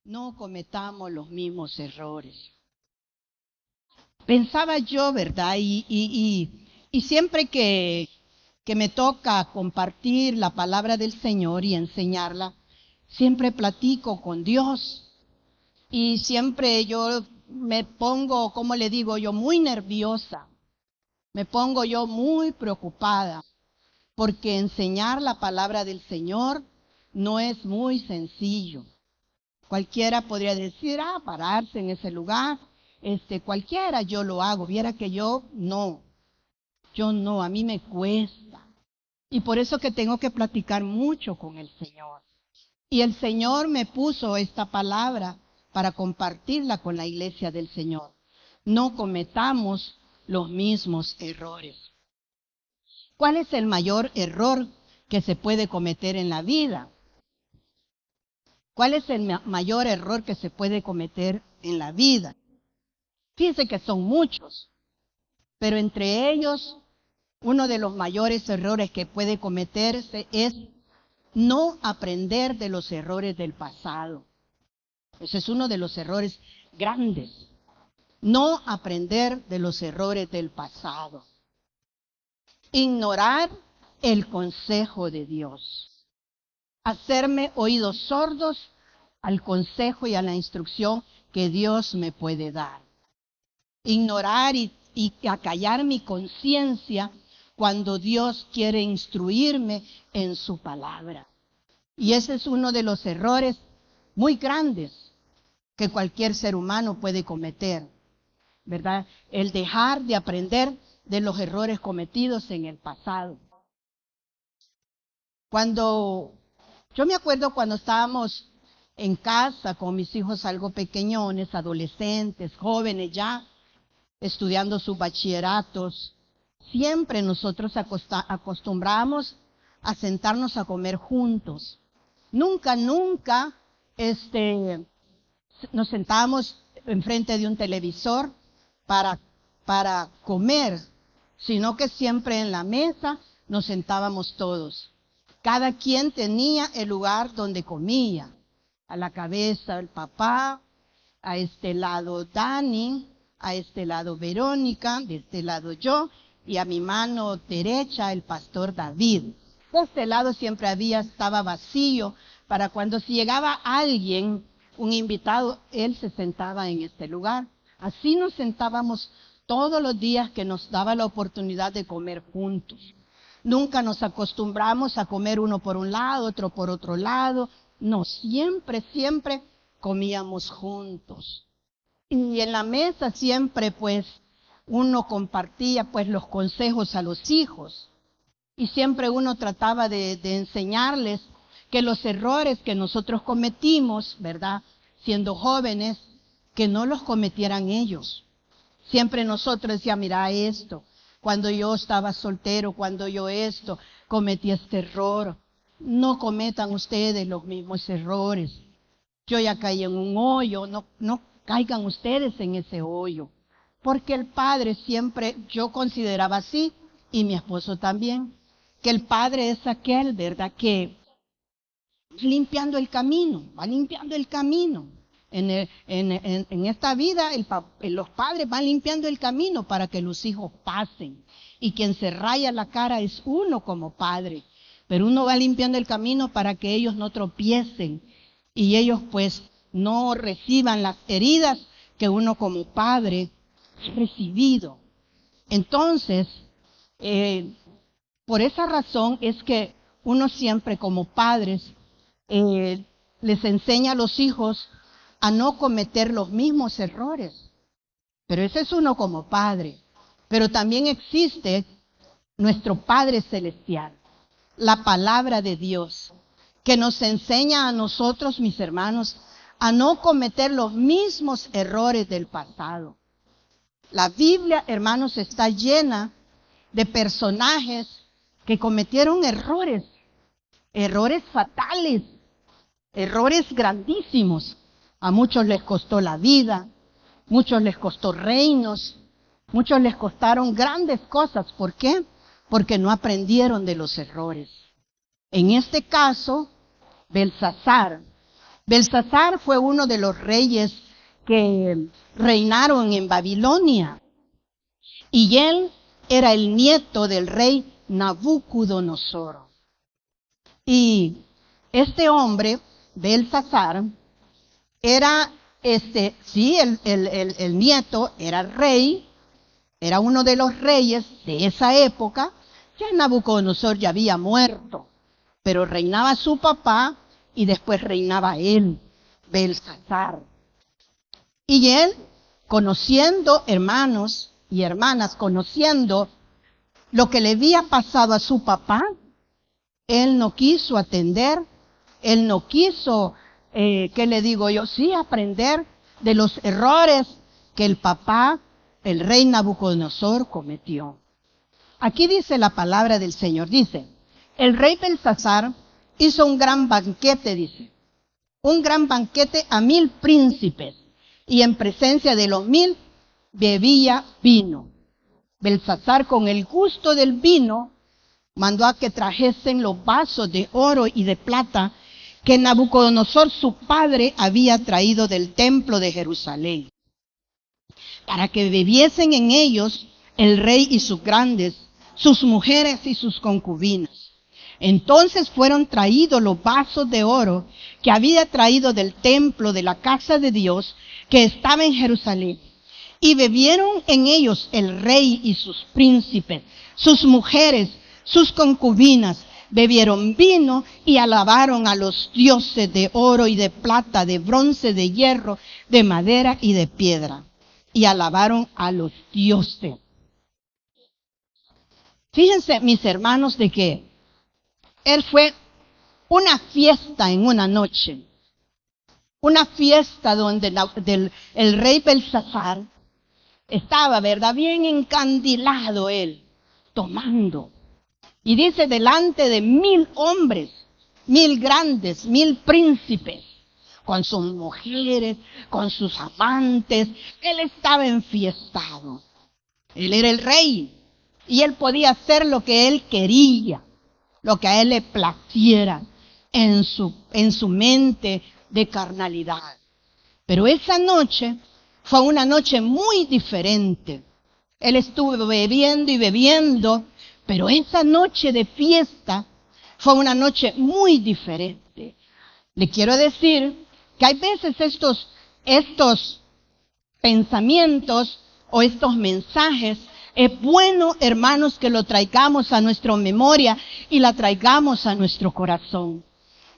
no cometamos los mismos errores. Pensaba yo, ¿verdad? Y siempre que me toca compartir la palabra del Señor y enseñarla, siempre platico con Dios. Y siempre yo me pongo, como le digo yo, muy nerviosa. Me pongo yo muy preocupada, porque enseñar la palabra del Señor no es muy sencillo. Cualquiera podría decir, pararse en ese lugar, cualquiera yo lo hago. Viera que yo no, a mí me cuesta. Y por eso que tengo que platicar mucho con el Señor. Y el Señor me puso esta palabra para compartirla con la iglesia del Señor. No cometamos los mismos errores. ¿Cuál es el mayor error que se puede cometer en la vida? ¿Cuál es el mayor error que se puede cometer en la vida? Fíjense que son muchos, pero entre ellos, uno de los mayores errores que puede cometerse es no aprender de los errores del pasado. Ese es uno de los errores grandes. No aprender de los errores del pasado. Ignorar el consejo de Dios. Hacerme oídos sordos al consejo y a la instrucción que Dios me puede dar. Ignorar y acallar mi conciencia cuando Dios quiere instruirme en su palabra. Y ese es uno de los errores muy grandes que cualquier ser humano puede cometer, ¿verdad? El dejar de aprender de los errores cometidos en el pasado. Yo me acuerdo cuando estábamos en casa con mis hijos algo pequeñones, adolescentes, jóvenes ya, estudiando sus bachilleratos, siempre nosotros acostumbramos a sentarnos a comer juntos. Nunca nos sentábamos enfrente de un televisor para comer, sino que siempre en la mesa nos sentábamos todos. Cada quien tenía el lugar donde comía. A la cabeza el papá, a este lado Dani, a este lado Verónica, de este lado yo, y a mi mano derecha el pastor David. De este lado siempre estaba vacío, para cuando si llegaba alguien, un invitado, él se sentaba en este lugar. Así nos sentábamos todos los días que nos daba la oportunidad de comer juntos. Nunca nos acostumbramos a comer uno por un lado, otro por otro lado. No, siempre comíamos juntos. Y en la mesa siempre uno compartía los consejos a los hijos. Y siempre uno trataba de enseñarles que los errores que nosotros cometimos, ¿verdad? Siendo jóvenes, que no los cometieran ellos. Siempre nosotros decíamos, mira esto, cuando yo estaba soltero, cuando yo cometí este error. No cometan ustedes los mismos errores. Yo ya caí en un hoyo, no caigan ustedes en ese hoyo. Porque el padre siempre, yo consideraba así, y mi esposo también, que el padre es aquel, ¿verdad?, que limpiando el camino, va limpiando el camino. En esta vida los padres van limpiando el camino para que los hijos pasen. Y quien se raya la cara es uno como padre. Pero uno va limpiando el camino para que ellos no tropiecen y ellos no reciban las heridas que uno como padre ha recibido. Entonces, por esa razón es que uno siempre como padres les enseña a los hijos a no cometer los mismos errores. Pero ese es uno como padre. Pero también existe nuestro Padre Celestial, la palabra de Dios, que nos enseña a nosotros, mis hermanos, a no cometer los mismos errores del pasado. La Biblia, hermanos, está llena de personajes que cometieron errores fatales, errores grandísimos. A muchos les costó la vida, muchos les costó reinos, muchos les costaron grandes cosas. ¿Por qué? Porque no aprendieron de los errores. En este caso, Belsasar Belsasar fue uno de los reyes que reinaron en Babilonia. Y él era el nieto del rey Nabucodonosor. Y este hombre, Belsasar, era el nieto era rey, era uno de los reyes de esa época. Ya Nabucodonosor ya había muerto, pero reinaba su papá y después reinaba él, Belsasar. Y él, conociendo, hermanos y hermanas, conociendo lo que le había pasado a su papá, él no quiso atender, él no quiso, sí, aprender de los errores que el papá, el rey Nabucodonosor, cometió. Aquí dice la palabra del Señor, dice, el rey Belsasar hizo un gran banquete, dice, un gran banquete a 1000 príncipes, y en presencia de los 1000 bebía vino. Belsasar, con el gusto del vino, mandó a que trajesen los vasos de oro y de plata que Nabucodonosor, su padre, había traído del templo de Jerusalén, para que bebiesen en ellos el rey y sus grandes, sus mujeres y sus concubinas. Entonces fueron traídos los vasos de oro que había traído del templo de la casa de Dios que estaba en Jerusalén. Y bebieron en ellos el rey y sus príncipes, sus mujeres, sus concubinas. Bebieron vino y alabaron a los dioses de oro y de plata, de bronce, de hierro, de madera y de piedra. Y alabaron a los dioses. Fíjense, mis hermanos, de que él fue una fiesta en una noche. Una fiesta donde el rey Belsasar estaba, ¿verdad?, bien encandilado él, tomando. Y dice, delante de 1000 hombres, 1000 grandes, 1000 príncipes, con sus mujeres, con sus amantes. Él estaba enfiestado. Él era el rey. Y él podía hacer lo que él quería, lo que a él le placiera en su mente de carnalidad. Pero esa noche fue una noche muy diferente. Él estuvo bebiendo y bebiendo, pero esa noche de fiesta fue una noche muy diferente. Le quiero decir que hay veces estos pensamientos o estos mensajes, es bueno, hermanos, que lo traigamos a nuestra memoria y la traigamos a nuestro corazón.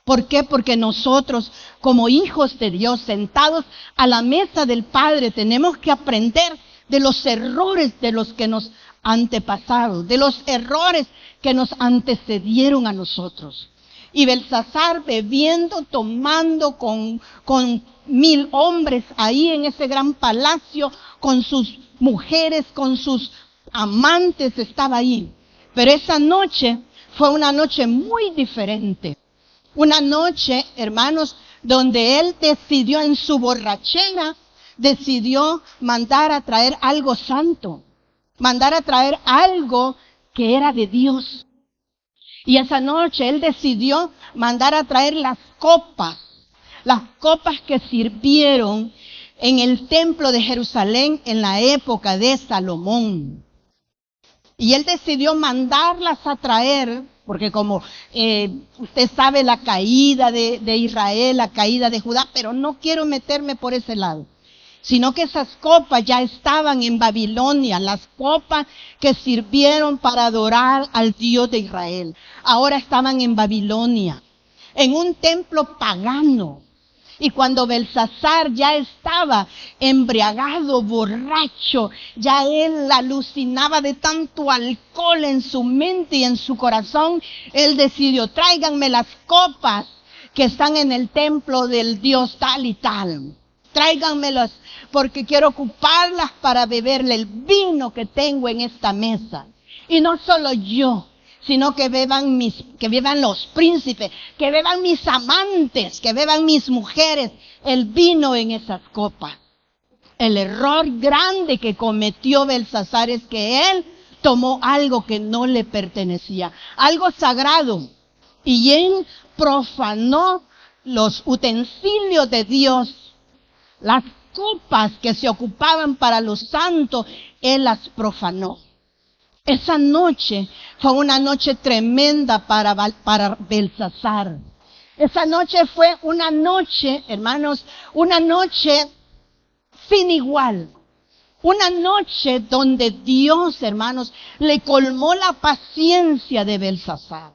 ¿Por qué? Porque nosotros, como hijos de Dios, sentados a la mesa del Padre, tenemos que aprender de los errores de los que nos antepasaron, de los errores que nos antecedieron a nosotros. Y Belsasar bebiendo, tomando con 1000 hombres ahí en ese gran palacio, con sus mujeres, con sus amantes, estaba ahí. Pero esa noche fue una noche muy diferente. Una noche, hermanos, donde él decidió en su borrachera, decidió mandar a traer algo santo, mandar a traer algo que era de Dios. Y esa noche él decidió mandar a traer las copas que sirvieron en el templo de Jerusalén en la época de Salomón. Y él decidió mandarlas a traer, porque como usted sabe la caída de Israel, la caída de Judá, pero no quiero meterme por ese lado, sino que esas copas ya estaban en Babilonia, las copas que sirvieron para adorar al Dios de Israel, ahora estaban en Babilonia, en un templo pagano. Y cuando Belsasar ya estaba embriagado, borracho, ya él alucinaba de tanto alcohol en su mente y en su corazón, él decidió, tráiganme las copas que están en el templo del Dios tal y tal. Tráiganmelas porque quiero ocuparlas para beberle el vino que tengo en esta mesa. Y no solo yo, sino que beban los príncipes, que beban mis amantes, que beban mis mujeres, el vino en esas copas. El error grande que cometió Belsasar es que él tomó algo que no le pertenecía, algo sagrado, y él profanó los utensilios de Dios, las copas que se ocupaban para los santos, él las profanó. Esa noche fue una noche tremenda para Belsasar. Esa noche fue una noche, hermanos, una noche sin igual. Una noche donde Dios, hermanos, le colmó la paciencia de Belsasar.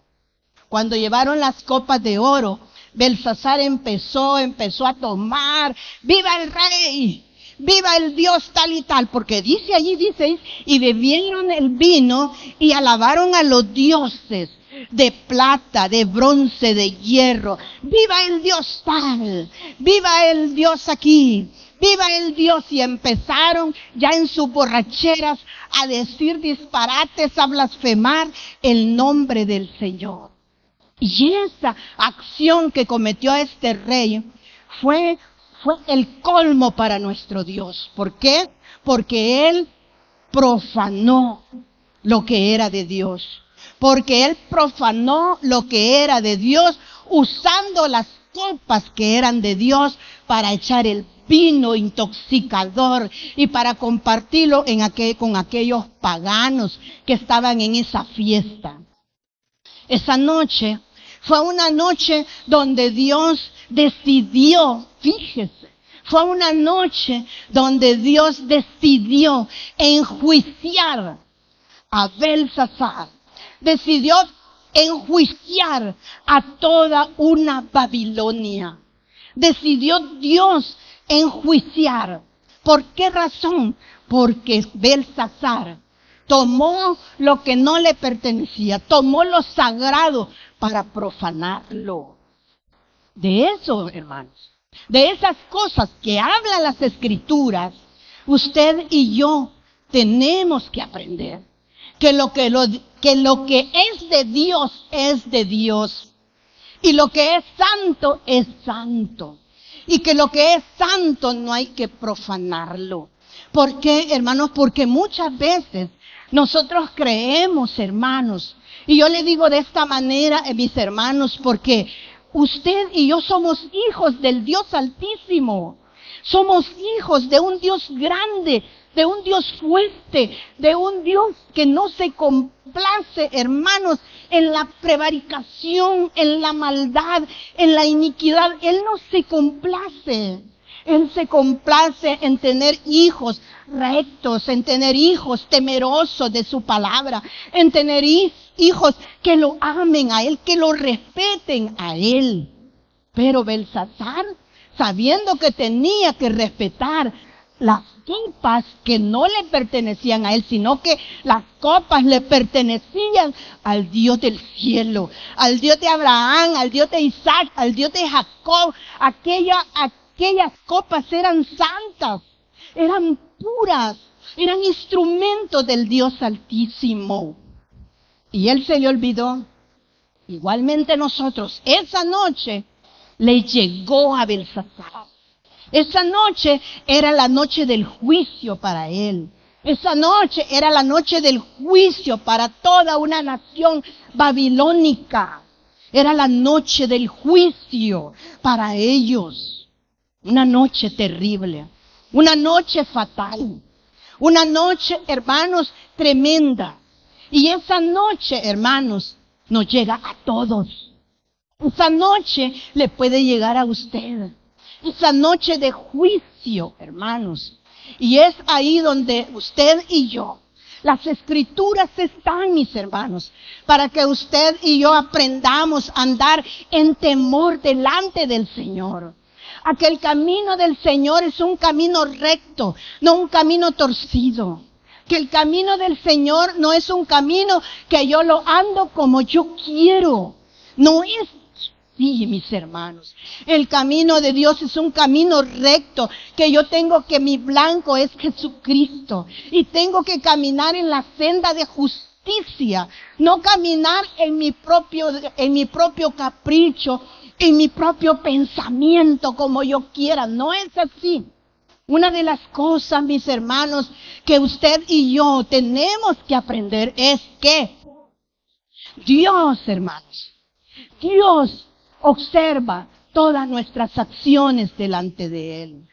Cuando llevaron las copas de oro, Belsasar empezó a tomar, ¡viva el rey! ¡Viva el Dios tal y tal! Porque dice allí, y bebieron el vino y alabaron a los dioses de plata, de bronce, de hierro. ¡Viva el Dios tal! ¡Viva el Dios aquí! ¡Viva el Dios! Y empezaron ya en sus borracheras a decir disparates, a blasfemar el nombre del Señor. Y esa acción que cometió este rey fue el colmo para nuestro Dios. ¿Por qué? Porque él profanó lo que era de Dios. Porque él profanó lo que era de Dios usando las copas que eran de Dios para echar el vino intoxicador y para compartirlo con aquellos paganos que estaban en esa fiesta. Esa noche fue una noche donde Dios decidió, fíjese, fue una noche donde Dios decidió enjuiciar a Belsasar. Decidió enjuiciar a toda una Babilonia. Decidió Dios enjuiciar. ¿Por qué razón? Porque Belsasar tomó lo que no le pertenecía, tomó lo sagrado para profanarlo. De eso, hermanos, de esas cosas que hablan las Escrituras, usted y yo tenemos que aprender. Que lo que es de Dios, y lo que es santo, y que lo que es santo no hay que profanarlo. ¿Por qué, hermanos? Porque muchas veces nosotros creemos, hermanos, y yo le digo de esta manera, mis hermanos, porque usted y yo somos hijos del Dios Altísimo. Somos hijos de un Dios grande, de un Dios fuerte, de un Dios que no se complace, hermanos, en la prevaricación, en la maldad, en la iniquidad. Él no se complace. Él se complace en tener hijos rectos, en tener hijos temerosos de su palabra, en tener hijos que lo amen a Él, que lo respeten a Él. Pero Belsasar, sabiendo que tenía que respetar las copas que no le pertenecían a él, sino que las copas le pertenecían al Dios del cielo, al Dios de Abraham, al Dios de Isaac, al Dios de Jacob. Aquellas copas eran santas, eran puras, eran instrumentos del Dios Altísimo. Y él se le olvidó. Igualmente nosotros, esa noche le llegó a Belsasar. Esa noche era la noche del juicio para él. Esa noche era la noche del juicio para toda una nación babilónica. Era la noche del juicio para ellos. Una noche terrible. Una noche fatal. Una noche, hermanos, tremenda. Y esa noche, hermanos, nos llega a todos. Esa noche le puede llegar a usted. Esa noche de juicio, hermanos. Y es ahí donde usted y yo, las Escrituras están, mis hermanos, para que usted y yo aprendamos a andar en temor delante del Señor. A que el camino del Señor es un camino recto, no un camino torcido. Que el camino del Señor no es un camino que yo lo ando como yo quiero. No es sí, mis hermanos. El camino de Dios es un camino recto, que yo tengo que mi blanco es Jesucristo. Y tengo que caminar en la senda de justicia. No caminar en mi propio capricho, en mi propio pensamiento como yo quiera. No es así. Una de las cosas, mis hermanos, que usted y yo tenemos que aprender es que Dios, hermanos, Dios observa todas nuestras acciones delante de Él.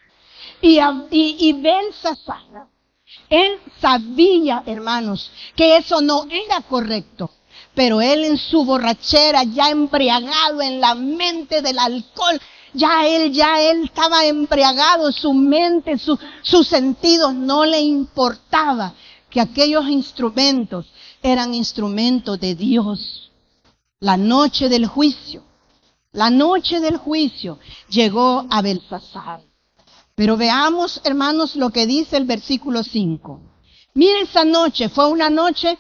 Y Belsasar, él sabía, hermanos, que eso no era correcto. Pero él en su borrachera, ya embriagado en la mente del alcohol, ya él estaba embriagado, su mente, sus sentidos, no le importaba que aquellos instrumentos eran instrumentos de Dios. La noche del juicio llegó a Belsasar. Pero veamos, hermanos, lo que dice el versículo 5. Miren, esa noche fue una noche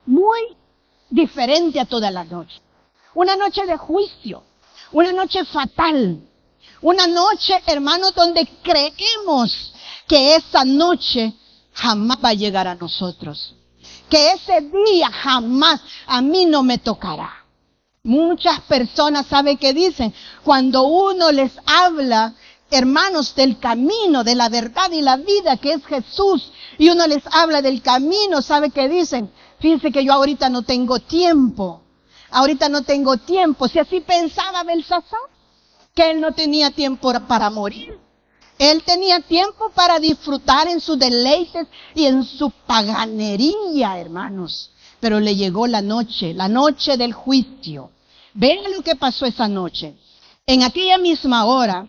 muy diferente a todas las noches. Una noche de juicio, una noche fatal, una noche, hermanos, donde creemos que esa noche jamás va a llegar a nosotros. Que ese día jamás a mí no me tocará. Muchas personas, ¿sabe qué dicen? Cuando uno les habla, hermanos, del camino, de la verdad y la vida que es Jesús, y uno les habla del camino, ¿sabe qué dicen? Fíjense que yo ahorita no tengo tiempo. Si así pensaba Belsasar, que él no tenía tiempo para morir. Él tenía tiempo para disfrutar en sus deleites y en su paganería, hermanos. Pero le llegó la noche del juicio. Vean lo que pasó esa noche. En aquella misma hora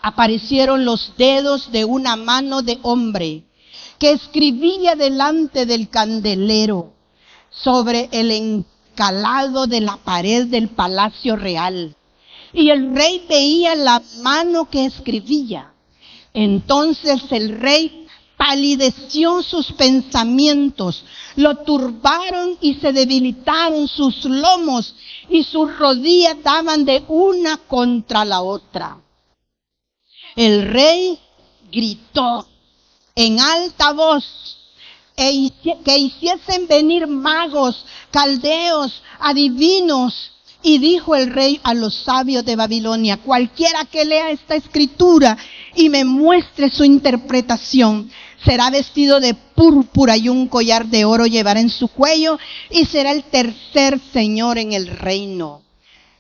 aparecieron los dedos de una mano de hombre que escribía delante del candelero sobre el encalado de la pared del palacio real. Y el rey veía la mano que escribía. Entonces el rey palideció sus pensamientos, lo turbaron y se debilitaron sus lomos y sus rodillas daban de una contra la otra. El rey gritó en alta voz que hiciesen venir magos, caldeos, adivinos. Y dijo el rey a los sabios de Babilonia: cualquiera que lea esta escritura y me muestre su interpretación, será vestido de púrpura y un collar de oro llevará en su cuello y será el tercer señor en el reino.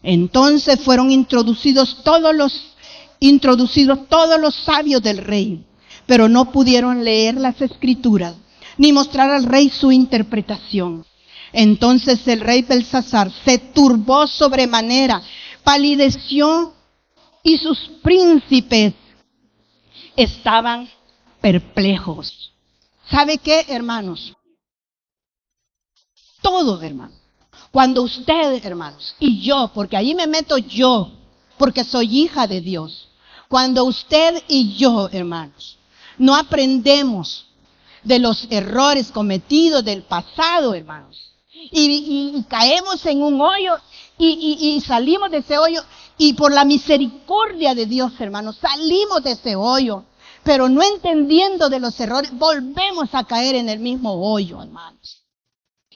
Entonces fueron introducidos todos los sabios del rey, pero no pudieron leer las escrituras ni mostrar al rey su interpretación. Entonces el rey Belsasar se turbó sobremanera, palideció y sus príncipes estaban perplejos. ¿Sabe qué, hermanos? Todo, hermano. Cuando ustedes, hermanos, y yo, porque ahí me meto yo, porque soy hija de Dios. Cuando usted y yo, hermanos, no aprendemos de los errores cometidos del pasado, hermanos, y caemos en un hoyo y salimos de ese hoyo, y por la misericordia de Dios, hermanos, salimos de ese hoyo, pero no entendiendo de los errores, volvemos a caer en el mismo hoyo, hermanos.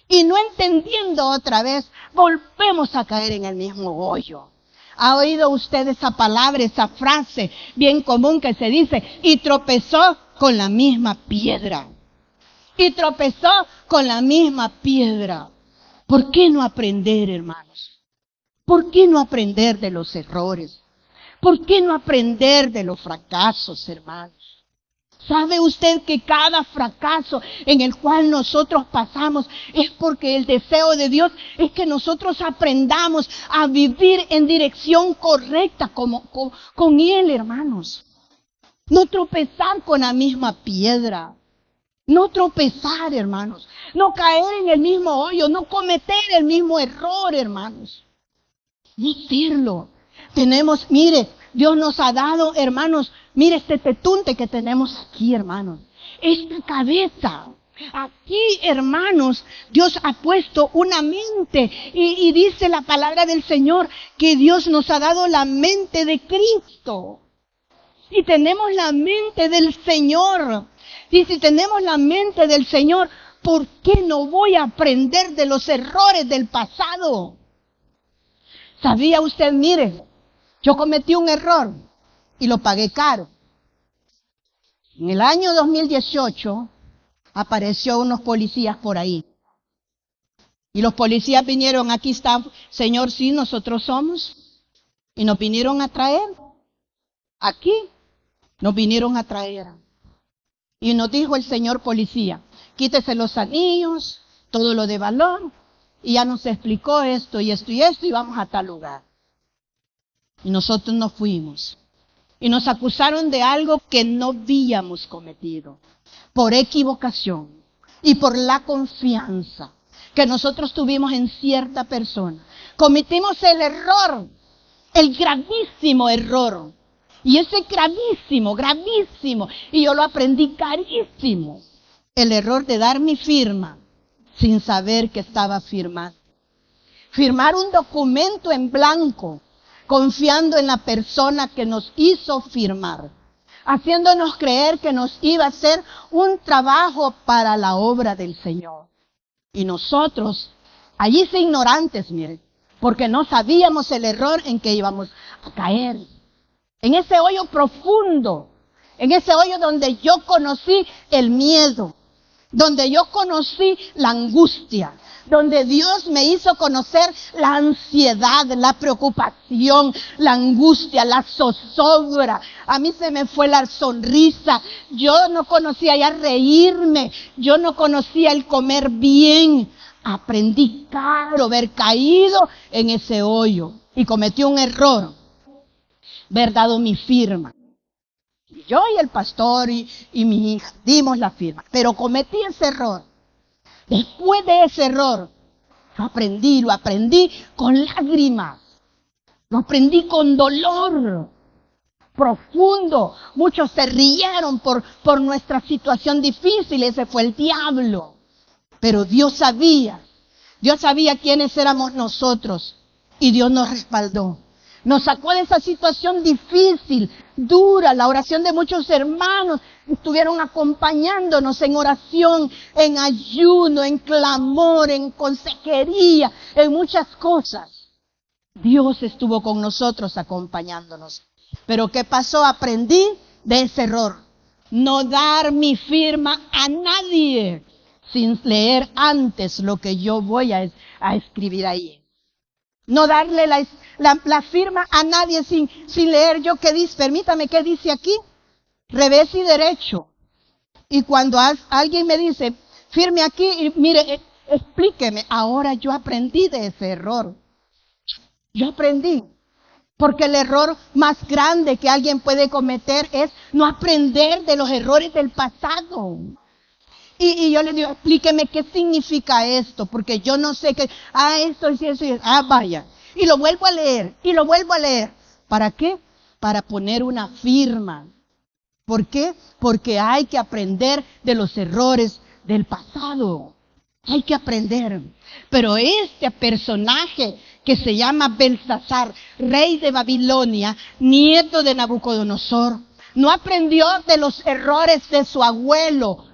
Y no entendiendo otra vez, volvemos a caer en el mismo hoyo. ¿Ha oído usted esa palabra, esa frase bien común que se dice: y tropezó con la misma piedra? Y tropezó con la misma piedra. ¿Por qué no aprender, hermanos? ¿Por qué no aprender de los errores? ¿Por qué no aprender de los fracasos, hermanos? ¿Sabe usted que cada fracaso en el cual nosotros pasamos es porque el deseo de Dios es que nosotros aprendamos a vivir en dirección correcta con Él, hermanos? No tropezar con la misma piedra. No tropezar, hermanos. No caer en el mismo hoyo. No cometer el mismo error, hermanos. No hacerlo. Mire, Dios nos ha dado, hermanos, mire este tetunte que tenemos aquí, hermanos. Esta cabeza. Aquí, hermanos, Dios ha puesto una mente. Y dice la palabra del Señor que Dios nos ha dado la mente de Cristo. Y tenemos la mente del Señor. Y si tenemos la mente del Señor, ¿por qué no voy a aprender de los errores del pasado? ¿Sabía usted? Mire, yo cometí un error y lo pagué caro. En el año 2018 apareció unos policías por ahí. Y los policías vinieron: aquí está, señor, sí, nosotros somos. Y nos vinieron a traer. Aquí nos vinieron a traer. Y nos dijo el señor policía, quítese los anillos, todo lo de valor. Y ya nos explicó esto y esto y esto y vamos a tal lugar. Y nosotros nos fuimos. Y nos acusaron de algo que no habíamos cometido. Por equivocación y por la confianza que nosotros tuvimos en cierta persona. Cometimos el error, el gravísimo error. Y ese gravísimo, y yo lo aprendí carísimo. El error de dar mi firma sin saber que estaba firmando. Firmar un documento en blanco, confiando en la persona que nos hizo firmar, haciéndonos creer que nos iba a hacer un trabajo para la obra del Señor. Y nosotros, allí sí ignorantes, miren, porque no sabíamos el error en que íbamos a caer. En ese hoyo profundo, en ese hoyo donde yo conocí el miedo, donde yo conocí la angustia, donde Dios me hizo conocer la ansiedad, la preocupación, la angustia, la zozobra. A mí se me fue la sonrisa. Yo no conocía ya reírme. Yo no conocía el comer bien. Aprendí caro haber caído en ese hoyo y cometí un error, haber dado mi firma. Yo y el pastor y mi hija dimos la firma, pero cometí ese error. Después de ese error, lo aprendí con lágrimas, lo aprendí con dolor profundo. Muchos se rieron por nuestra situación difícil, ese fue el diablo. Pero Dios sabía quiénes éramos nosotros y Dios nos respaldó. Nos sacó de esa situación difícil, dura. La oración de muchos hermanos estuvieron acompañándonos en oración, en ayuno, en clamor, en consejería, en muchas cosas. Dios estuvo con nosotros acompañándonos. Pero ¿qué pasó? Aprendí de ese error. No dar mi firma a nadie sin leer antes lo que yo voy a escribir ahí. No darle la firma a nadie sin leer yo qué dice. Permítame, ¿qué dice aquí? Revés y derecho. Y cuando alguien me dice, firme aquí, y mire, explíqueme. Ahora yo aprendí de ese error. Yo aprendí. Porque el error más grande que alguien puede cometer es no aprender de los errores del pasado. Y yo le digo, explíqueme qué significa esto, porque yo no sé qué, esto y eso, vaya. Y lo vuelvo a leer, y lo vuelvo a leer. ¿Para qué? Para poner una firma. ¿Por qué? Porque hay que aprender de los errores del pasado. Hay que aprender. Pero este personaje que se llama Belsasar, rey de Babilonia, nieto de Nabucodonosor, no aprendió de los errores de su abuelo,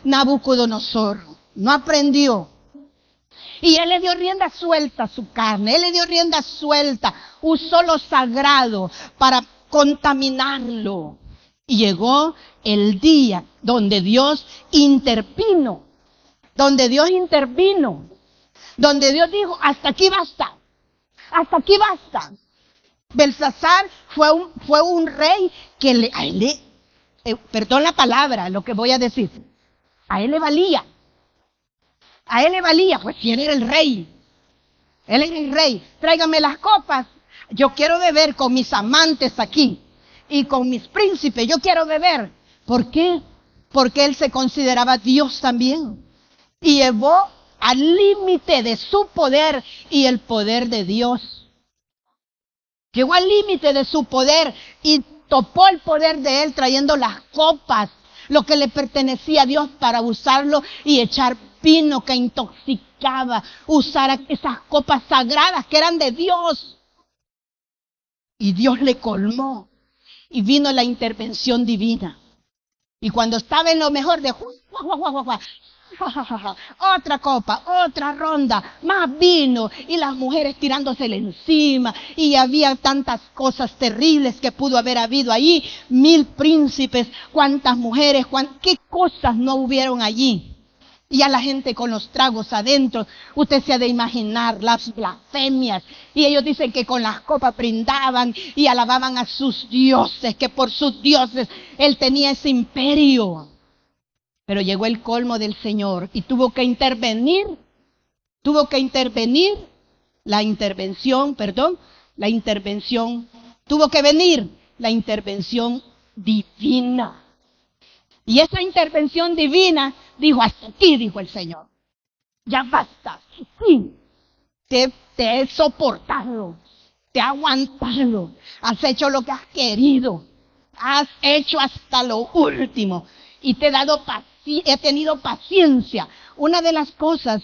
Nabucodonosor. No aprendió. Y él le dio rienda suelta a su carne, él le dio rienda suelta, usó lo sagrado para contaminarlo. Y llegó el día donde Dios intervino, donde Dios dijo, hasta aquí basta. Belsasar fue un rey que perdón la palabra, lo que voy a decir, a él le valía, pues si él era el rey, tráigame las copas, yo quiero beber con mis amantes aquí, y con mis príncipes, yo quiero beber. ¿Por qué? Porque él se consideraba Dios también, y llevó al límite de su poder y el poder de Dios. Llegó al límite de su poder y topó el poder de él trayendo las copas, lo que le pertenecía a Dios, para usarlo y echar vino que intoxicaba, usar esas copas sagradas que eran de Dios. Y Dios le colmó y vino la intervención divina. Y cuando estaba en lo mejor de otra copa, otra ronda, más vino, y las mujeres tirándosele encima, y había tantas cosas terribles que pudo haber habido allí, 1000 príncipes, cuántas mujeres, qué cosas no hubieron allí. Y a la gente con los tragos adentro, usted se ha de imaginar las blasfemias. Y ellos dicen que con las copas brindaban y alababan a sus dioses, que por sus dioses él tenía ese imperio. Pero llegó el colmo del Señor y tuvo que intervenir la intervención, tuvo que venir la intervención divina. Y esa intervención divina dijo, hasta aquí, dijo el Señor. Ya basta, sí, te he soportado, te he aguantado, has hecho lo que has querido, has hecho hasta lo último y he tenido paciencia. Una de las cosas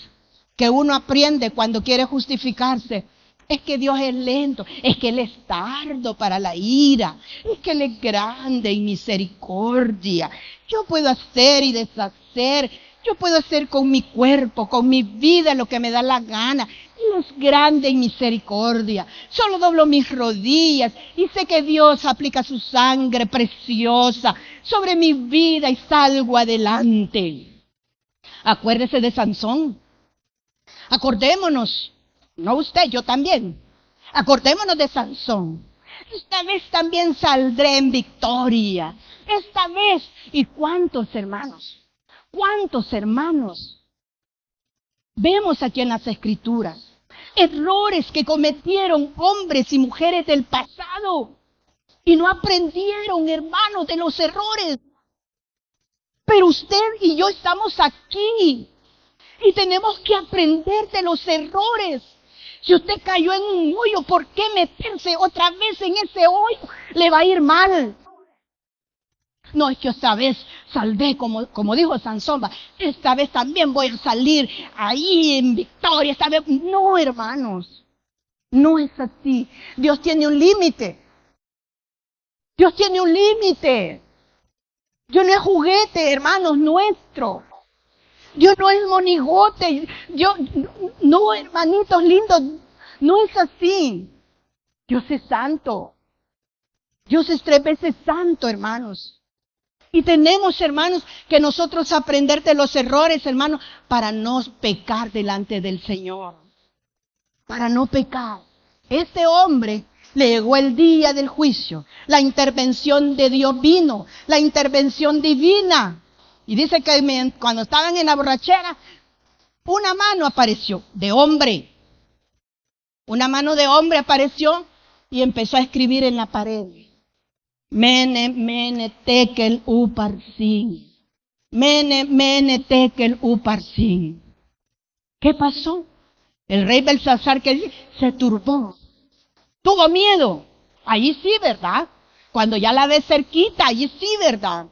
que uno aprende cuando quiere justificarse es que Dios es lento, es que Él es tardo para la ira, es que Él es grande en misericordia. Yo puedo hacer y deshacer, yo puedo hacer con mi cuerpo, con mi vida lo que me da la gana. Él es grande en misericordia. Solo doblo mis rodillas y sé que Dios aplica su sangre preciosa sobre mi vida y salgo adelante. Acuérdese de Sansón. Acordémonos. No usted, yo también. Acordémonos de Sansón. Esta vez también saldré en victoria. Esta vez. ¿Y cuántos hermanos? ¿Cuántos hermanos? Vemos aquí en las Escrituras errores que cometieron hombres y mujeres del pasado. Y no aprendieron, hermanos, de los errores. Pero usted y yo estamos aquí. Y tenemos que aprender de los errores. Si usted cayó en un hoyo, ¿por qué meterse otra vez en ese hoyo? Le va a ir mal. No, es que esta vez saldré, como dijo Sansón, esta vez también voy a salir ahí en victoria. Esta vez, no, hermanos, no es así. Dios tiene un límite. Dios tiene un límite. Dios no es juguete, hermanos, nuestro. Dios no es monigote. Dios, no, hermanitos lindos, no es así. Dios es santo. Dios es 3 veces santo, hermanos. Y tenemos, hermanos, que nosotros aprender de los errores, hermanos, para no pecar delante del Señor. Para no pecar. Este hombre le llegó el día del juicio. La intervención de Dios vino. La intervención divina. Y dice que cuando estaban en la borrachera, una mano apareció de hombre. Una mano de hombre apareció y empezó a escribir en la pared. Mene, mene, tekel, uparsin. Mene, mene, tekel, uparsin. ¿Qué pasó? El rey Belsasar que se turbó. Tuvo miedo. Allí sí, ¿verdad? Cuando ya la ve cerquita, allí sí, ¿verdad?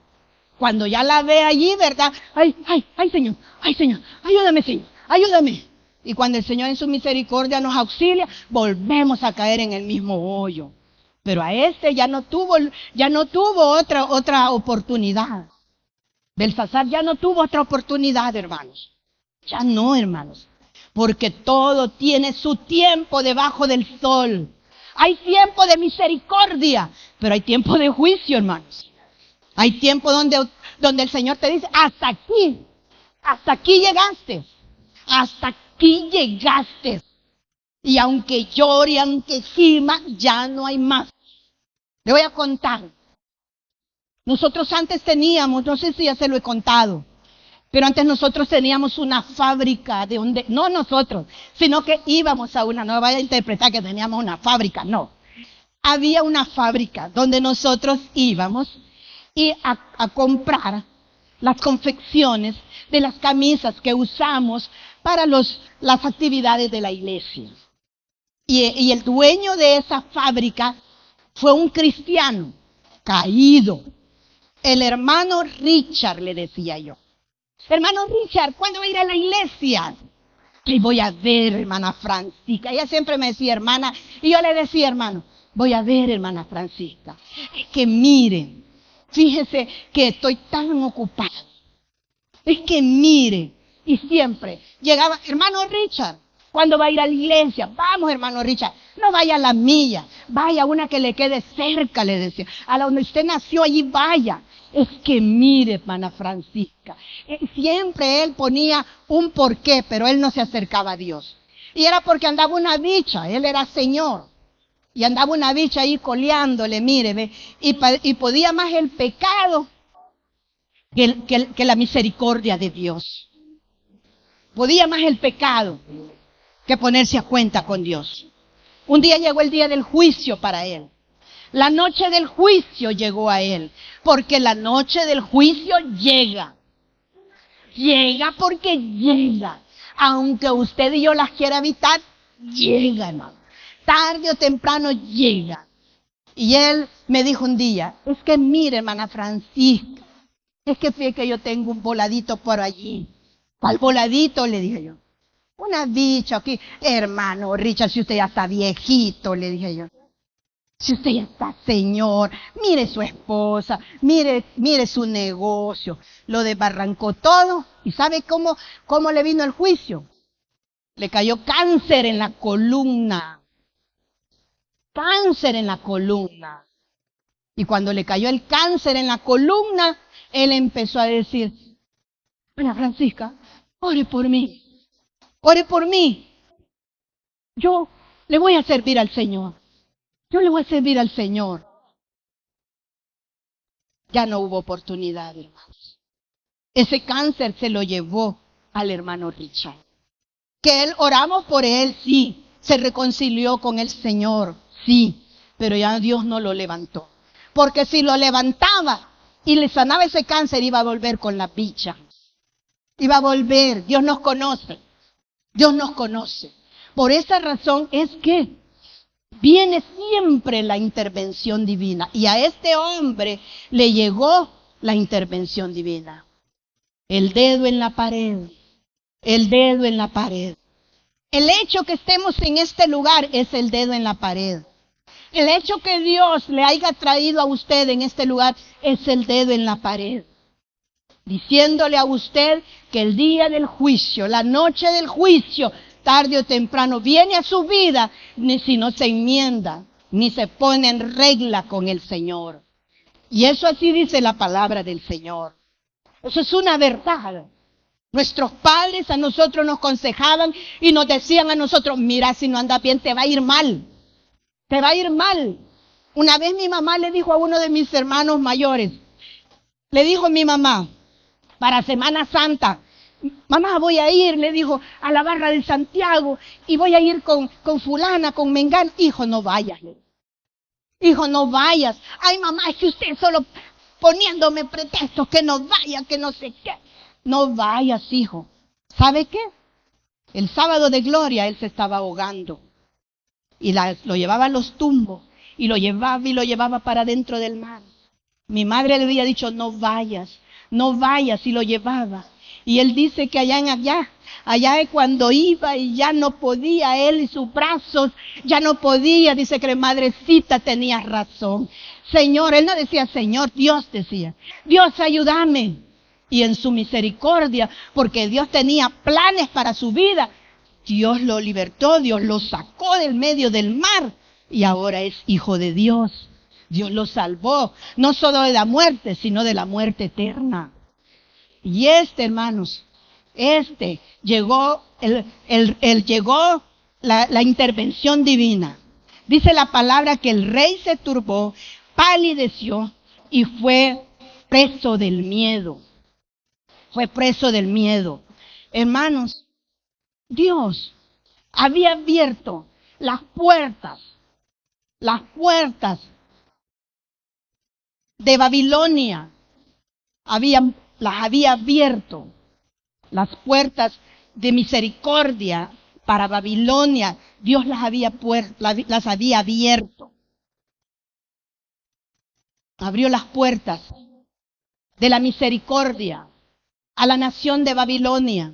Cuando ya la ve allí, ¿verdad? Ay, Señor, ayúdame, Señor, ayúdame. Y cuando el Señor en su misericordia nos auxilia, volvemos a caer en el mismo hoyo. Pero a este ya no tuvo otra oportunidad. Belsasar ya no tuvo otra oportunidad, hermanos. Ya no, hermanos. Porque todo tiene su tiempo debajo del sol. Hay tiempo de misericordia, pero hay tiempo de juicio, hermanos. Hay tiempo donde el Señor te dice, hasta aquí llegaste, hasta aquí llegaste. Y aunque llore, aunque gima, ya no hay más. Le voy a contar. Nosotros antes teníamos, no sé si ya se lo he contado, pero antes nosotros teníamos una fábrica no nosotros, sino que íbamos a no vaya a interpretar que teníamos una fábrica, no. Había una fábrica donde nosotros íbamos a comprar las confecciones de las camisas que usamos para las actividades de la iglesia. Y el dueño de esa fábrica fue un cristiano caído. El hermano Richard, le decía yo. Hermano Richard, ¿cuándo va a ir a la iglesia? Y voy a ver, hermana Francisca. Ella siempre me decía, hermana, y yo le decía, hermano, voy a ver, hermana Francisca. Es que miren, fíjese que estoy tan ocupado. Es que mire, y siempre llegaba, hermano Richard, ¿cuándo va a ir a la iglesia? Vamos, hermano Richard. No vaya a la milla, vaya a una que le quede cerca, le decía. A la donde usted nació, allí vaya. Es que mire, hermana Francisca, siempre él ponía un porqué, pero él no se acercaba a Dios. Y era porque andaba una bicha, él era señor. Y andaba una bicha ahí coleándole, mire, ve, y podía más el pecado que la misericordia de Dios. Podía más el pecado que ponerse a cuenta con Dios. Un día llegó el día del juicio para él. La noche del juicio llegó a él, porque la noche del juicio llega. Llega porque llega. Aunque usted y yo las quiera evitar, llega, hermano. Tarde o temprano llega. Y él me dijo un día, es que mire, hermana Francisca, es que fíjate que yo tengo un voladito por allí. ¿Cuál voladito? Le dije yo. Una bicha aquí. Hermano Richard, si usted ya está viejito, le dije yo. Si usted ya está señor, mire su esposa, mire su negocio. Lo desbarrancó todo. ¿Y sabe cómo le vino el juicio? Le cayó cáncer en la columna. Cáncer en la columna. Y cuando le cayó el cáncer en la columna, él empezó a decir, Ana Francisca, ore por mí. Ore por mí. Yo le voy a servir al Señor. Yo le voy a servir al Señor. Ya no hubo oportunidad, hermanos. Ese cáncer se lo llevó al hermano Richard. Que él, oramos por él, sí. Se reconcilió con el Señor, sí. Pero ya Dios no lo levantó. Porque si lo levantaba y le sanaba ese cáncer, iba a volver con la bicha. Iba a volver. Dios nos conoce. Dios nos conoce. Por esa razón es que viene siempre la intervención divina. Y a este hombre le llegó la intervención divina. El dedo en la pared. El dedo en la pared. El hecho que estemos en este lugar es el dedo en la pared. El hecho que Dios le haya traído a usted en este lugar es el dedo en la pared. Diciéndole a usted que el día del juicio, la noche del juicio, tarde o temprano, viene a su vida, ni si no se enmienda, ni se pone en regla con el Señor. Y eso así dice la palabra del Señor. Eso es una verdad. Nuestros padres a nosotros nos aconsejaban y nos decían a nosotros, mira, si no andas bien te va a ir mal. Te va a ir mal. Una vez mi mamá le dijo a uno de mis hermanos mayores, le dijo mi mamá, para Semana Santa, mamá, voy a ir, le dijo, a la barra de Santiago y voy a ir con fulana, con mengana. Hijo, no vayas. Hijo, no vayas. Ay, mamá, es que usted solo poniéndome pretextos que no vaya, que no sé qué. No vayas, hijo. ¿Sabe qué? El sábado de gloria él se estaba ahogando. Y lo llevaba a los tumbos. Y lo llevaba para dentro del mar. Mi madre le había dicho, no vayas, y lo llevaba. Y él dice que allá es cuando iba y ya no podía él y sus brazos, ya no podía. Dice que la madrecita tenía razón. Señor, él no decía Señor, Dios decía, Dios ayúdame. Y en su misericordia, porque Dios tenía planes para su vida, Dios lo libertó, Dios lo sacó del medio del mar y ahora es hijo de Dios. Dios lo salvó, no solo de la muerte, sino de la muerte eterna. Y hermanos, llegó llegó la intervención divina. Dice la palabra que el rey se turbó, palideció y fue preso del miedo. Fue preso del miedo. Hermanos, Dios había abierto las puertas de Babilonia. Las había abierto. Las puertas de misericordia para Babilonia, Dios las había abierto. Abrió las puertas de la misericordia a la nación de Babilonia.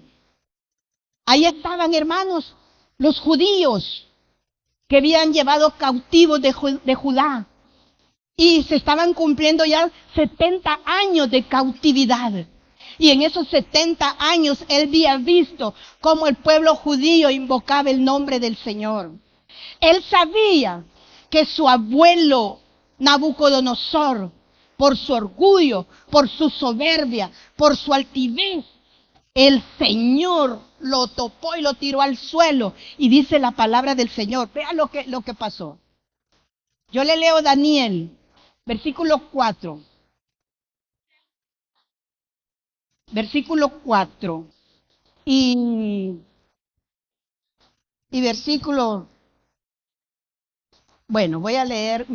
Ahí estaban, hermanos, los judíos que habían llevado cautivos de Judá. Y se estaban cumpliendo ya 70 años de cautividad. Y en esos 70 años él había visto cómo el pueblo judío invocaba el nombre del Señor. Él sabía que su abuelo Nabucodonosor, por su orgullo, por su soberbia, por su altivez, el Señor lo topó y lo tiró al suelo. Y dice la palabra del Señor. Vea lo que pasó. Yo le leo Daniel, versículo 4. Versículo 4. Y versículo... Bueno, voy a leer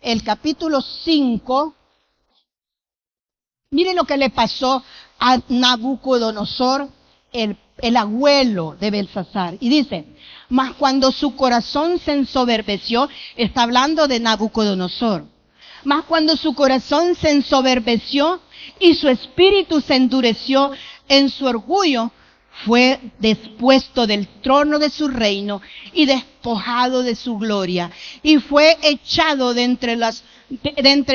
el capítulo 5. Miren lo que le pasó a Nabucodonosor, el abuelo de Belsasar. Y dice, mas cuando su corazón se ensoberbeció, está hablando de Nabucodonosor, mas cuando su corazón se ensoberbeció y su espíritu se endureció en su orgullo, fue despuesto del trono de su reino y despojado de su gloria, y fue echado de entre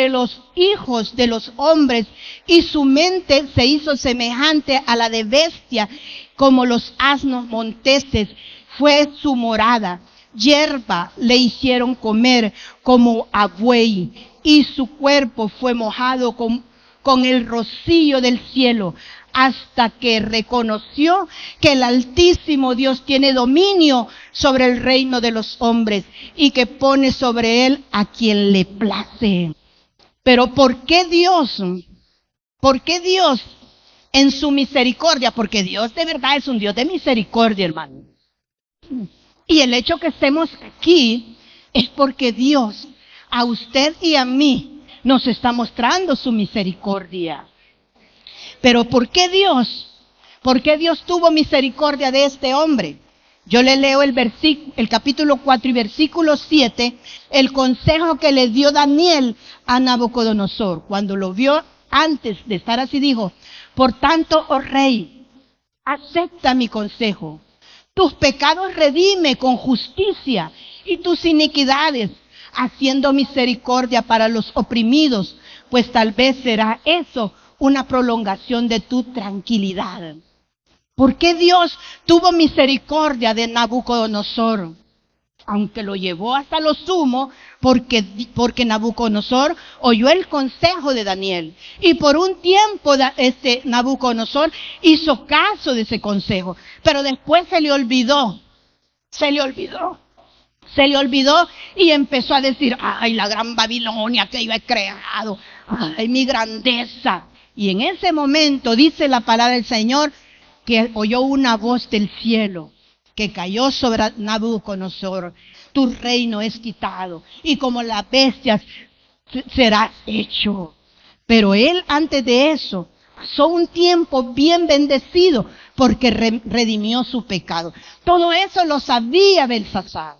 los hijos de los hombres, y su mente se hizo semejante a la de bestia, como los asnos monteses fue su morada. Hierba le hicieron comer como a buey, y su cuerpo fue mojado con el rocío del cielo, hasta que reconoció que el Altísimo Dios tiene dominio sobre el reino de los hombres y que pone sobre él a quien le place. Pero ¿por qué Dios? ¿Por qué Dios en su misericordia? Porque Dios de verdad es un Dios de misericordia, hermano. Y el hecho que estemos aquí es porque Dios a usted y a mí nos está mostrando su misericordia. Pero ¿por qué Dios? ¿Por qué Dios tuvo misericordia de este hombre? Yo le leo el capítulo 4 y versículo 7, el consejo que le dio Daniel a Nabucodonosor. Cuando lo vio antes de estar así, dijo, por tanto, oh rey, acepta mi consejo. Tus pecados redime con justicia y tus iniquidades, haciendo misericordia para los oprimidos, pues tal vez será eso una prolongación de tu tranquilidad. ¿Por qué Dios tuvo misericordia de Nabucodonosor? Aunque lo llevó hasta lo sumo, porque Nabucodonosor oyó el consejo de Daniel. Y por un tiempo Nabucodonosor hizo caso de ese consejo. Pero después se le olvidó y empezó a decir, ay, la gran Babilonia que yo he creado, ay, mi grandeza. Y en ese momento dice la palabra del Señor que oyó una voz del cielo que cayó sobre Nabucodonosor. Tu reino es quitado y como las bestias serás hecho. Pero él antes de eso pasó un tiempo bien bendecido porque redimió su pecado. Todo eso lo sabía Belsasar.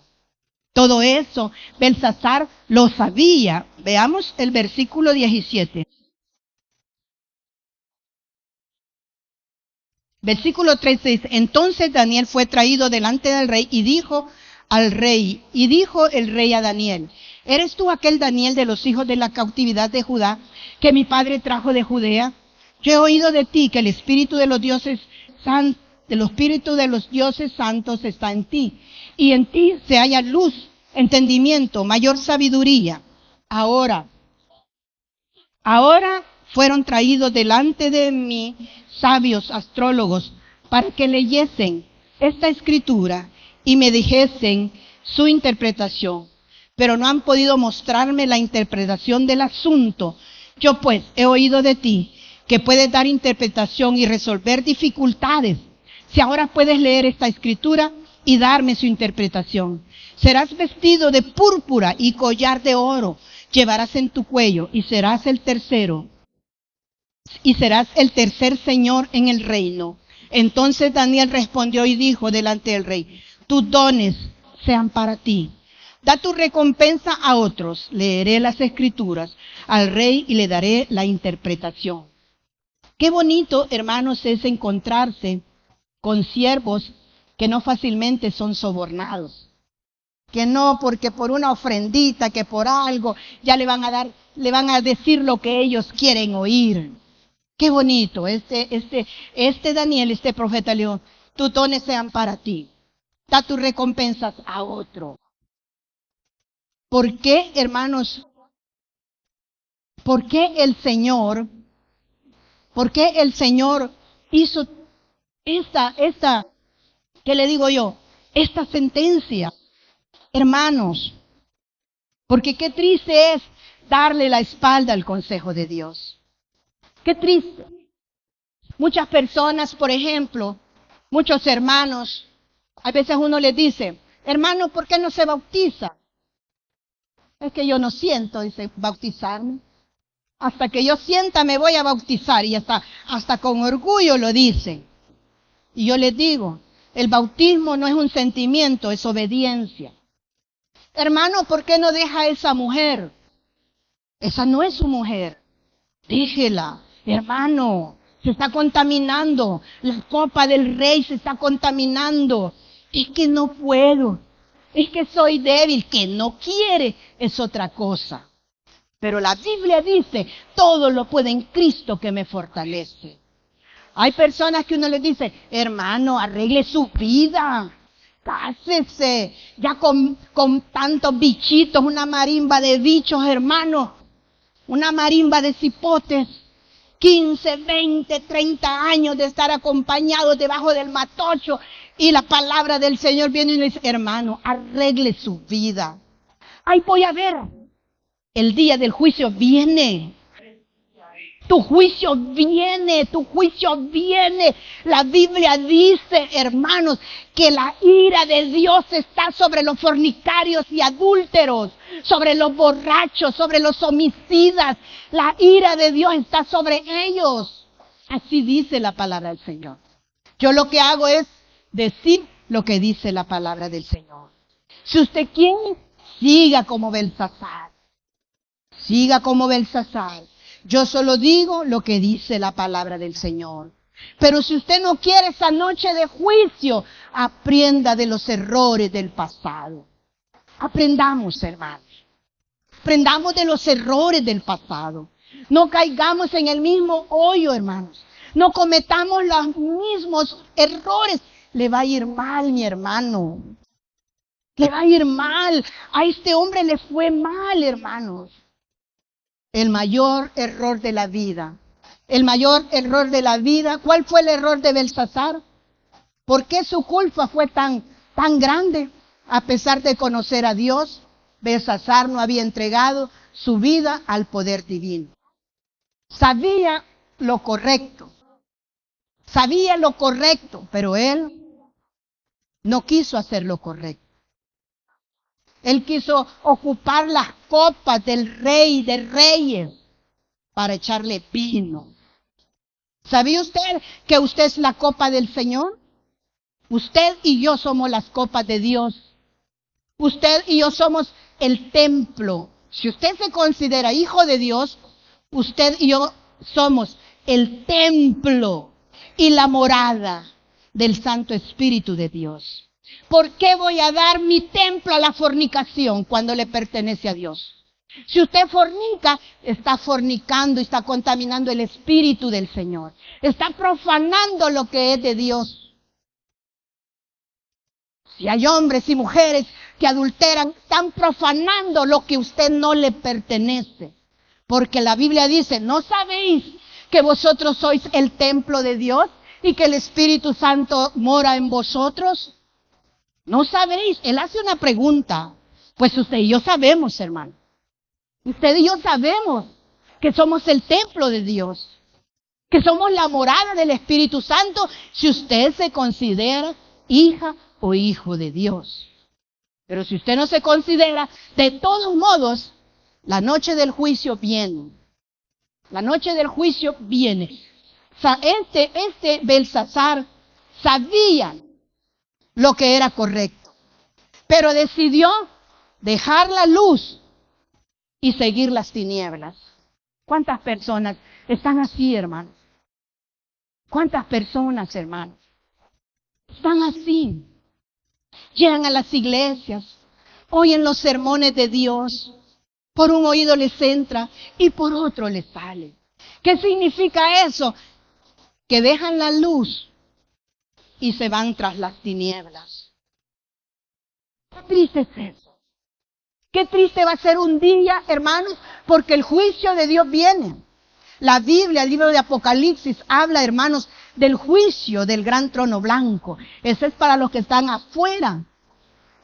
Todo eso Belsasar lo sabía. Veamos el versículo 17. Versículo 13 dice, entonces Daniel fue traído delante del rey y dijo el rey a Daniel, ¿eres tú aquel Daniel de los hijos de la cautividad de Judá que mi padre trajo de Judea? Yo he oído de ti que el espíritu de los dioses santos está en ti, y en ti se halla luz, entendimiento, mayor sabiduría. Ahora fueron traídos delante de mí sabios astrólogos para que leyesen esta escritura y me dijesen su interpretación, pero no han podido mostrarme la interpretación del asunto. Yo pues he oído de ti que puedes dar interpretación y resolver dificultades. Si ahora puedes leer esta escritura y darme su interpretación. Serás vestido de púrpura y collar de oro llevarás en tu cuello y serás el tercer señor en el reino. Entonces Daniel respondió y dijo delante del rey, tus dones sean para ti. Da tu recompensa a otros. Leeré las escrituras al rey y le daré la interpretación. Qué bonito, hermanos, es encontrarse con siervos que no fácilmente son sobornados. Que no, porque por una ofrendita, que por algo, ya le van a decir lo que ellos quieren oír. Qué bonito, Daniel, este profeta le dijo, tus dones sean para ti. da tus recompensas a otro. ¿Por qué, hermanos? ¿Por qué el Señor hizo ¿qué le digo yo? Esta sentencia, hermanos? Porque qué triste es darle la espalda al consejo de Dios. Qué triste. Muchas personas, por ejemplo, muchos hermanos, a veces uno les dice, hermano, ¿por qué no se bautiza? Es que yo no siento, dice, bautizarme. Hasta que yo sienta me voy a bautizar, y hasta con orgullo lo dicen. Y yo les digo, el bautismo no es un sentimiento, es obediencia. Hermano, ¿por qué no deja a esa mujer? Esa no es su mujer. Déjela, hermano, se está contaminando. La copa del rey se está contaminando. Es que no puedo. Es que soy débil. Que no quiere es otra cosa. Pero la Biblia dice, todo lo puede en Cristo que me fortalece. Hay personas que uno les dice, hermano, arregle su vida. Cásese. Ya con tantos bichitos, una marimba de bichos, hermano. Una marimba de cipotes. 15, 20, 30 años de estar acompañados debajo del matocho. Y la palabra del Señor viene y le dice, hermano, arregle su vida. Ahí voy a ver. El día del juicio viene. Tu juicio viene, tu juicio viene. La Biblia dice, hermanos, que la ira de Dios está sobre los fornicarios y adúlteros, sobre los borrachos, sobre los homicidas. La ira de Dios está sobre ellos. Así dice la palabra del Señor. Yo lo que hago es decir lo que dice la palabra del Señor. Si usted quiere, siga como Belsasar. Siga como Belsasar. Yo solo digo lo que dice la palabra del Señor. Pero si usted no quiere esa noche de juicio, aprenda de los errores del pasado. Aprendamos, hermanos. Aprendamos de los errores del pasado. No caigamos en el mismo hoyo, hermanos. No cometamos los mismos errores. Le va a ir mal, mi hermano. Le va a ir mal. A este hombre le fue mal, hermanos. El mayor error de la vida. El mayor error de la vida. ¿Cuál fue el error de Belsasar? ¿Por qué su culpa fue tan grande? A pesar de conocer a Dios, Belsasar no había entregado su vida al poder divino. Sabía lo correcto. Sabía lo correcto, pero él no quiso hacer lo correcto. Él quiso ocupar las copas del rey de reyes para echarle vino. ¿Sabía usted que usted es la copa del Señor? Usted y yo somos las copas de Dios. Usted y yo somos el templo. Si usted se considera hijo de Dios, usted y yo somos el templo y la morada del Santo Espíritu de Dios. ¿Por qué voy a dar mi templo a la fornicación cuando le pertenece a Dios? Si usted fornica, está fornicando y está contaminando el Espíritu del Señor. Está profanando lo que es de Dios. Si hay hombres y mujeres que adulteran, están profanando lo que a usted no le pertenece. Porque la Biblia dice, ¿no sabéis que vosotros sois el templo de Dios y que el Espíritu Santo mora en vosotros? ¿No sabéis? Él hace una pregunta. Pues usted y yo sabemos, hermano. Usted y yo sabemos que somos el templo de Dios. Que somos la morada del Espíritu Santo si usted se considera hija o hijo de Dios. Pero si usted no se considera, de todos modos, la noche del juicio viene. La noche del juicio viene. Este Belsasar sabía lo que era correcto, pero decidió dejar la luz y seguir las tinieblas. ¿Cuántas personas están así, hermanos? ¿Cuántas personas, hermanos, están así? Llegan a las iglesias, oyen los sermones de Dios, por un oído les entra y por otro les sale. ¿Qué significa eso? Que dejan la luz y se van tras las tinieblas. triste es eso. Qué triste va a ser un día, hermanos, porque el juicio de Dios viene. La Biblia, el libro de Apocalipsis, habla, hermanos, del juicio del gran trono blanco. Ese es para los que están afuera,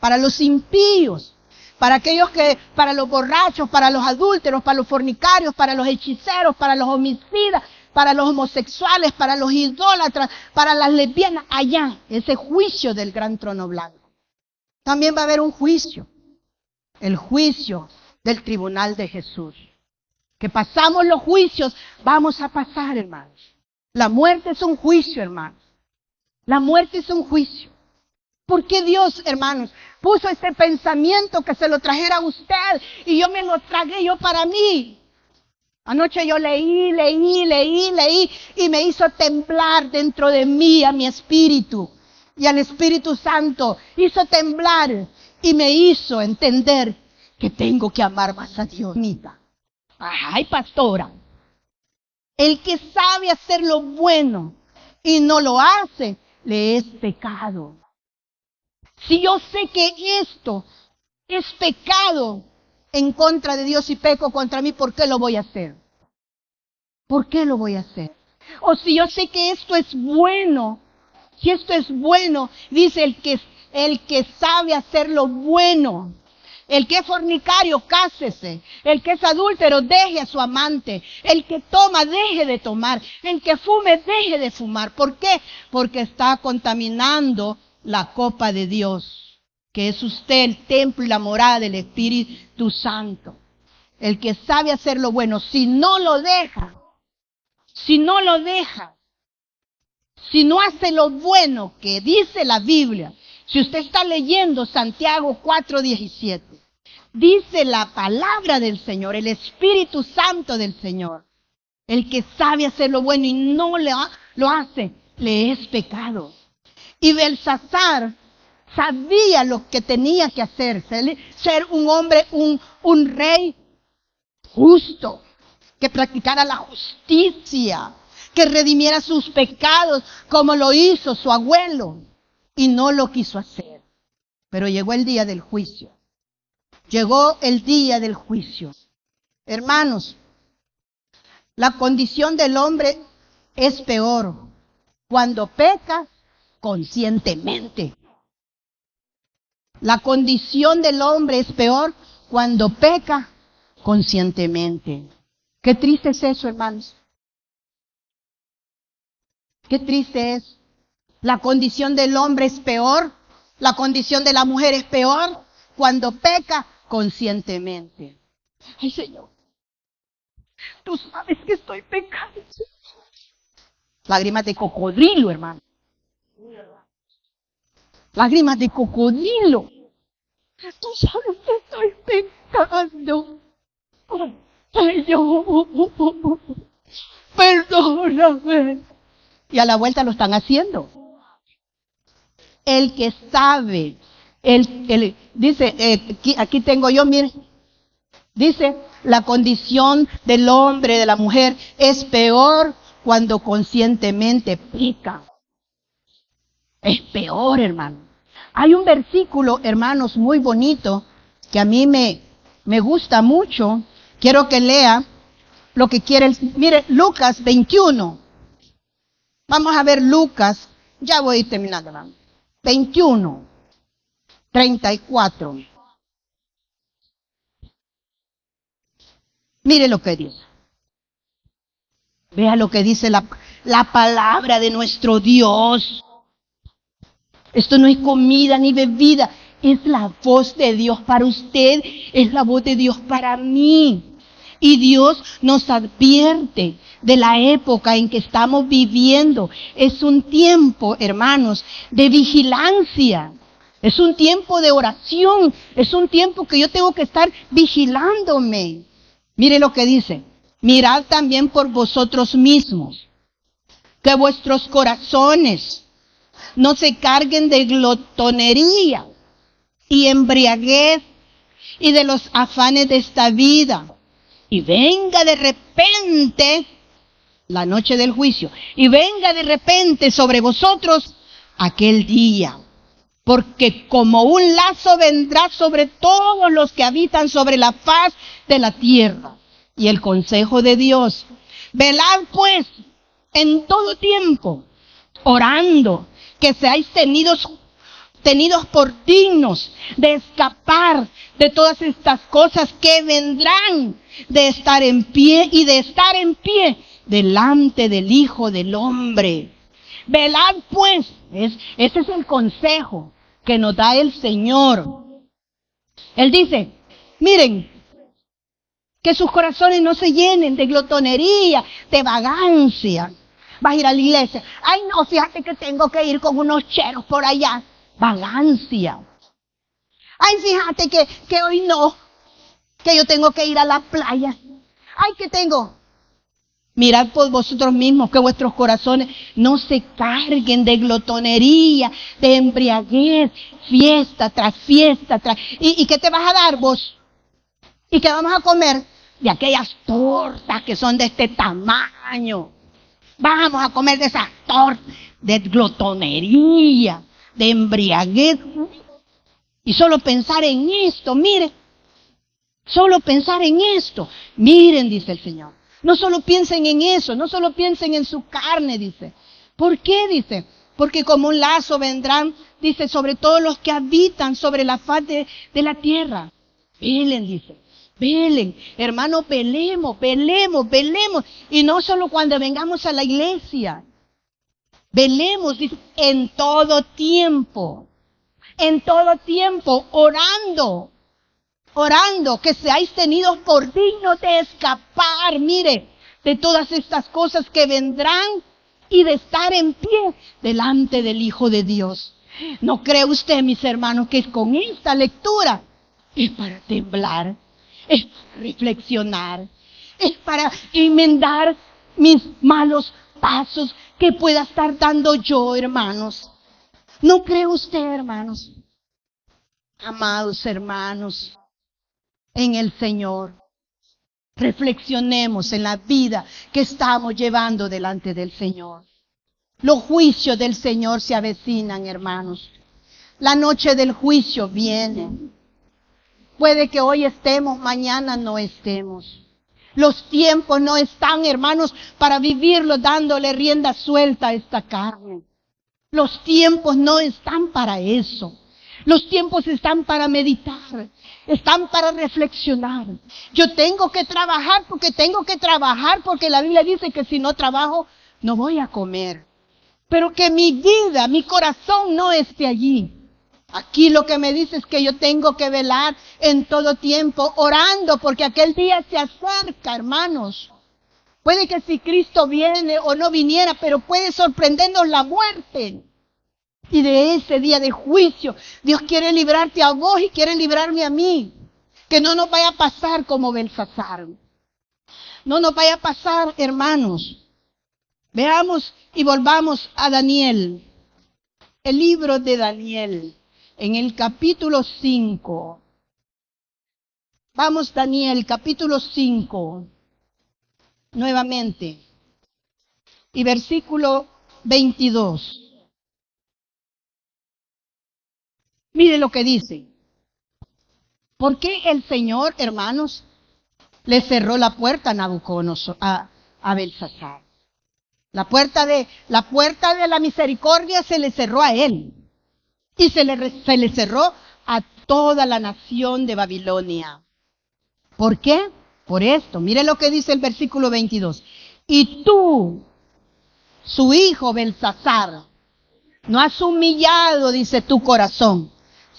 para los impíos, para aquellos para los borrachos, para los adúlteros, para los fornicarios, para los hechiceros, para los homicidas, para los homosexuales, para los idólatras, para las lesbianas, allá, ese juicio del gran trono blanco. También va a haber un juicio, el juicio del tribunal de Jesús. Que pasamos los juicios, vamos a pasar, hermanos. La muerte es un juicio, hermanos. La muerte es un juicio. ¿Por qué Dios, hermanos, puso este pensamiento que se lo trajera a usted y yo me lo tragué yo para mí? Anoche yo leí y me hizo temblar dentro de mí a mi espíritu y al Espíritu Santo. Hizo temblar y me hizo entender que tengo que amar más a Dios. Ay, pastora. El que sabe hacer lo bueno y no lo hace, le es pecado. Si yo sé que esto es pecado en contra de Dios y peco contra mí, ¿por qué lo voy a hacer? ¿Por qué lo voy a hacer? O si yo sé que esto es bueno, si esto es bueno, dice el que sabe hacer lo bueno. El que es fornicario, cásese. El que es adúltero, deje a su amante. El que toma, deje de tomar. El que fume, deje de fumar. ¿Por qué? Porque está contaminando la copa de Dios, que es usted, el templo y la morada del Espíritu Santo. El que sabe hacer lo bueno, si no lo deja, si no hace lo bueno que dice la Biblia, si usted está leyendo Santiago 4:17, dice la palabra del Señor, el Espíritu Santo del Señor. El que sabe hacer lo bueno y no lo hace, le es pecado. Y Belsasar sabía lo que tenía que hacer, ser un hombre, un rey justo, que practicara la justicia, que redimiera sus pecados como lo hizo su abuelo. Y no lo quiso hacer. Pero llegó el día del juicio. Llegó el día del juicio. Hermanos, la condición del hombre es peor cuando peca conscientemente. La condición del hombre es peor cuando peca conscientemente. Qué triste es eso, hermanos. Qué triste es. La condición del hombre es peor, la condición de la mujer es peor cuando peca conscientemente. Ay, Señor, tú sabes que estoy pecando. Lágrimas de cocodrilo, hermano. Lágrimas de cocodrilo. Tú sabes que estoy pecando. Señor, perdóname. Y a la vuelta lo están haciendo. El que sabe, dice, aquí tengo yo, mire, dice, la condición del hombre, de la mujer, es peor cuando conscientemente peca. Es peor, hermano. Hay un versículo, hermanos, muy bonito, que a mí me gusta mucho. Quiero que lea lo que quiere. Mire, Lucas 21. Vamos a ver Lucas, ya voy a ir terminando, hermano. 21, 34. Mire lo que dice. Vea lo que dice la palabra de nuestro Dios. Esto no es comida ni bebida, es la voz de Dios para usted, es la voz de Dios para mí. Y Dios nos advierte de la época en que estamos viviendo. Es un tiempo, hermanos, de vigilancia. Es un tiempo de oración. Es un tiempo que yo tengo que estar vigilándome. Mire lo que dice. Mirad también por vosotros mismos, que vuestros corazones no se carguen de glotonería y embriaguez y de los afanes de esta vida. Y venga de repente la noche del juicio. Y venga de repente sobre vosotros aquel día. porque como un lazo vendrá sobre todos los que habitan sobre la faz de la tierra. Y el consejo de Dios: velad pues en todo tiempo, orando, que seáis tenidos por dignos de escapar de todas estas cosas que vendrán, de estar en pie y de estar en pie delante del Hijo del Hombre. Velad pues, ese es el consejo que nos da el Señor. Él dice: miren, que sus corazones no se llenen de glotonería, de vagancia. Vas a ir a la iglesia: ay no, fíjate que tengo que ir con unos cheros por allá. Vagancia. Ay, fíjate que hoy no, que yo tengo que ir a la playa. Ay, que tengo. Mirad por vosotros mismos que vuestros corazones no se carguen de glotonería, de embriaguez, fiesta tras fiesta. ¿Y qué te vas a dar vos? ¿Y qué vamos a comer? De aquellas tortas que son de este tamaño. Vamos a comer de esas tortas de glotonería, de embriaguez. Y solo pensar en esto, mire. Solo pensar en esto. Miren, dice el Señor. No solo piensen en eso, no solo piensen en su carne, dice. ¿Por qué? Dice, porque como un lazo vendrán, dice, sobre todos los que habitan sobre la faz de la tierra. Velen, dice, velen. Hermanos, velemos. Y no solo cuando vengamos a la iglesia. Velemos, dice, en todo tiempo, orando, que seáis tenidos por dignos de escapar, mire, de todas estas cosas que vendrán y de estar en pie delante del Hijo de Dios. ¿No cree usted, mis hermanos, que con esta lectura es para temblar, es para reflexionar, es para enmendar mis malos pasos que pueda estar dando yo, hermanos? ¿No cree usted, hermanos? Amados hermanos, en el Señor, reflexionemos en la vida que estamos llevando delante del Señor. Los juicios del Señor se avecinan, hermanos. La noche del juicio viene. Puede que hoy estemos, mañana no estemos. Los tiempos no están, hermanos, para vivirlo dándole rienda suelta a esta carne. Los tiempos no están para eso. Los tiempos están para meditar, están para reflexionar. Yo tengo que trabajar porque la Biblia dice que si no trabajo, no voy a comer. Pero que mi vida, mi corazón no esté allí. Aquí lo que me dice es que yo tengo que velar en todo tiempo, orando, porque aquel día se acerca, hermanos. Puede que si Cristo viene o no viniera, pero puede sorprendernos la muerte. Y de ese día de juicio, Dios quiere librarte a vos y quiere librarme a mí. Que no nos vaya a pasar como Belsasar. No nos vaya a pasar, hermanos. Veamos y volvamos a Daniel. El libro de Daniel, en el capítulo 5. Vamos, Daniel, capítulo 5. Nuevamente. Y versículo 22. Mire lo que dice. ¿Por qué el Señor, hermanos, le cerró la puerta a Nabucodonosor, a Belsasar? La puerta de la misericordia se le cerró a él. Y se le cerró a toda la nación de Babilonia. ¿Por qué? Por esto. Mire lo que dice el versículo 22. Y tú, su hijo Belsasar, no has humillado, dice, tu corazón,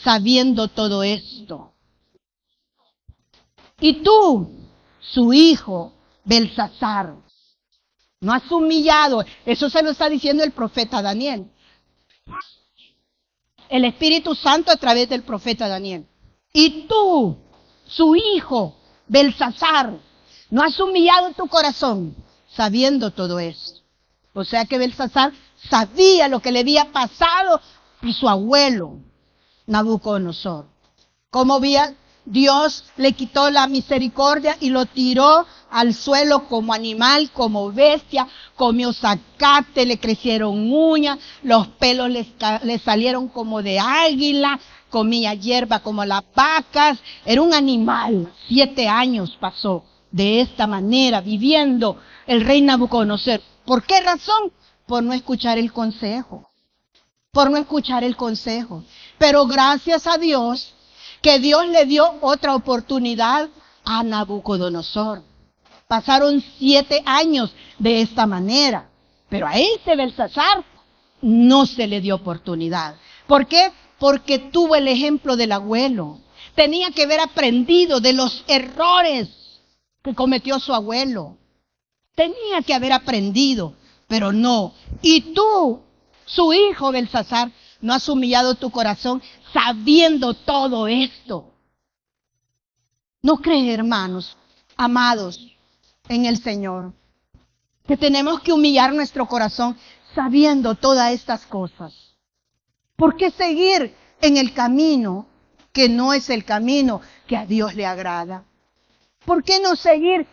sabiendo todo esto. Y tú, su hijo Belsasar, no has humillado. Eso se lo está diciendo el profeta Daniel. El Espíritu Santo a través del profeta Daniel. Y tú, su hijo Belsasar, no has humillado tu corazón, sabiendo todo esto. O sea que Belsasar sabía lo que le había pasado a su abuelo Nabucodonosor. Cómo Dios le quitó la misericordia y lo tiró al suelo como animal, como bestia, comió zacate, le crecieron uñas, los pelos le salieron como de águila, comía hierba como las vacas, era un animal. 7 años pasó de esta manera, viviendo el rey Nabucodonosor. ¿Por qué razón? Por no escuchar el consejo. Por no escuchar el consejo. Pero gracias a Dios, que Dios le dio otra oportunidad a Nabucodonosor. Pasaron 7 años de esta manera. Pero a este Belsasar no se le dio oportunidad. ¿Por qué? Porque tuvo el ejemplo del abuelo. Tenía que haber aprendido de los errores que cometió su abuelo. Tenía que haber aprendido, pero no. Y tú, su hijo Belsasar, no has humillado tu corazón sabiendo todo esto. ¿No crees, hermanos, amados en el Señor, que tenemos que humillar nuestro corazón sabiendo todas estas cosas? ¿Por qué seguir en el camino que no es el camino que a Dios le agrada? ¿Por qué no seguir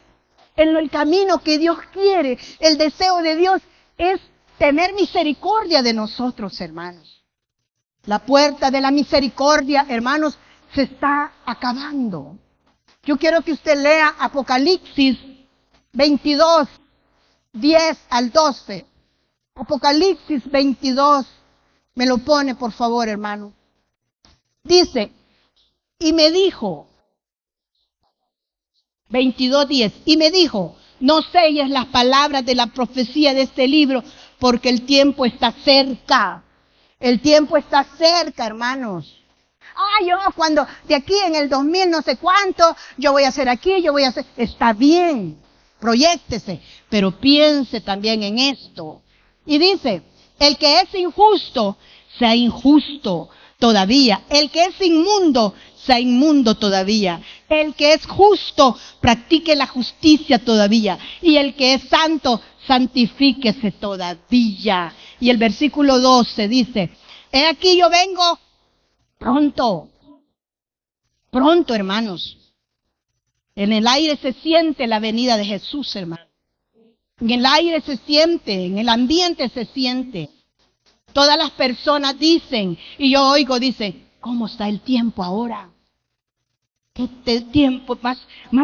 en el camino que Dios quiere? El deseo de Dios es tener misericordia de nosotros, hermanos. La puerta de la misericordia, hermanos, se está acabando. Yo quiero que usted lea Apocalipsis 22, 10 al 12. Apocalipsis 22. Me lo pone, por favor, hermano. Dice, y me dijo, 22:10, y me dijo, no selles las palabras de la profecía de este libro, porque el tiempo está cerca. El tiempo está cerca, hermanos. Yo cuando de aquí en el 2000 no sé cuánto, yo voy a hacer aquí, yo voy a hacer. Está bien, proyéctese, pero piense también en esto. Y dice, el que es injusto, sea injusto todavía. El que es inmundo, sea inmundo todavía. El que es justo, practique la justicia todavía. Y el que es santo, santifíquese todavía. Y el versículo 12 dice, he aquí yo vengo pronto. Pronto, hermanos. En el aire se siente la venida de Jesús, hermano. En el aire se siente, en el ambiente se siente. Todas las personas dicen, y yo oigo, dice, ¿cómo está el tiempo ahora? ¿Qué tiempo más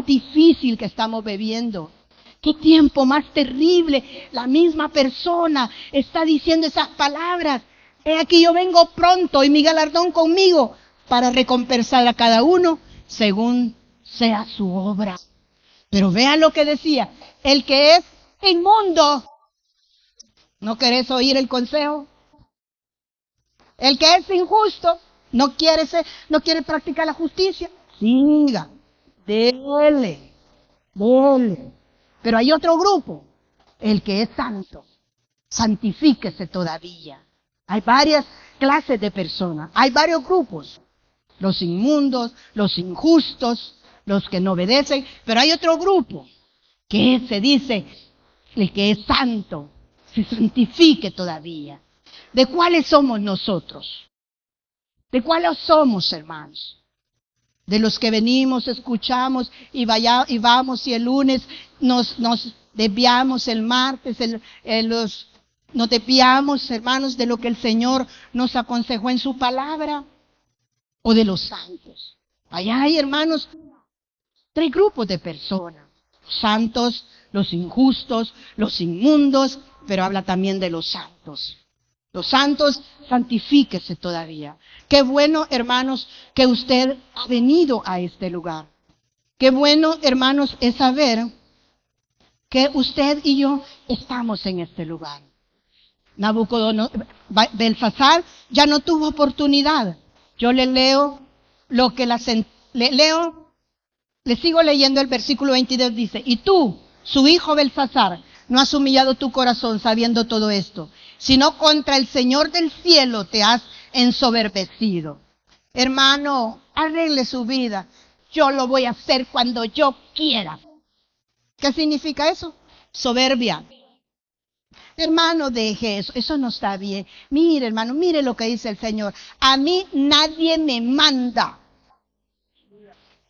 difícil que estamos viviendo? ¿Qué tiempo más terrible? La misma persona está diciendo esas palabras. He aquí yo vengo pronto y mi galardón conmigo para recompensar a cada uno según sea su obra. Pero vean lo que decía, el que es inmundo, ¿no querés oír el consejo? El que es injusto, no quiere practicar la justicia, siga, dele. Pero hay otro grupo, el que es santo, santifíquese todavía. Hay varias clases de personas, hay varios grupos, los inmundos, los injustos, los que no obedecen, pero hay otro grupo que se dice, el que es santo, se santifique todavía. ¿De cuáles somos nosotros? ¿De cuáles somos, hermanos? De los que venimos, escuchamos y vamos y el lunes nos desviamos, el martes nos desviamos, hermanos, de lo que el Señor nos aconsejó en su palabra, o de los santos. Allá hay, hermanos, 3 grupos de personas: los santos, los injustos, los inmundos, pero habla también de los santos. Los santos, santifíquese todavía. Qué bueno, hermanos, que usted ha venido a este lugar. Qué bueno, hermanos, es saber que usted y yo estamos en este lugar. Belsasar ya no tuvo oportunidad. Yo le leo lo que le sigo leyendo el versículo 22, dice, y tú, su hijo Belsasar, no has humillado tu corazón sabiendo todo esto, sino contra el Señor del cielo te has ensoberbecido. Hermano, arregle su vida. Yo lo voy a hacer cuando yo quiera. ¿Qué significa eso? Soberbia. Hermano, deje eso. Eso no está bien. Mire, hermano, mire lo que dice el Señor. A mí nadie me manda.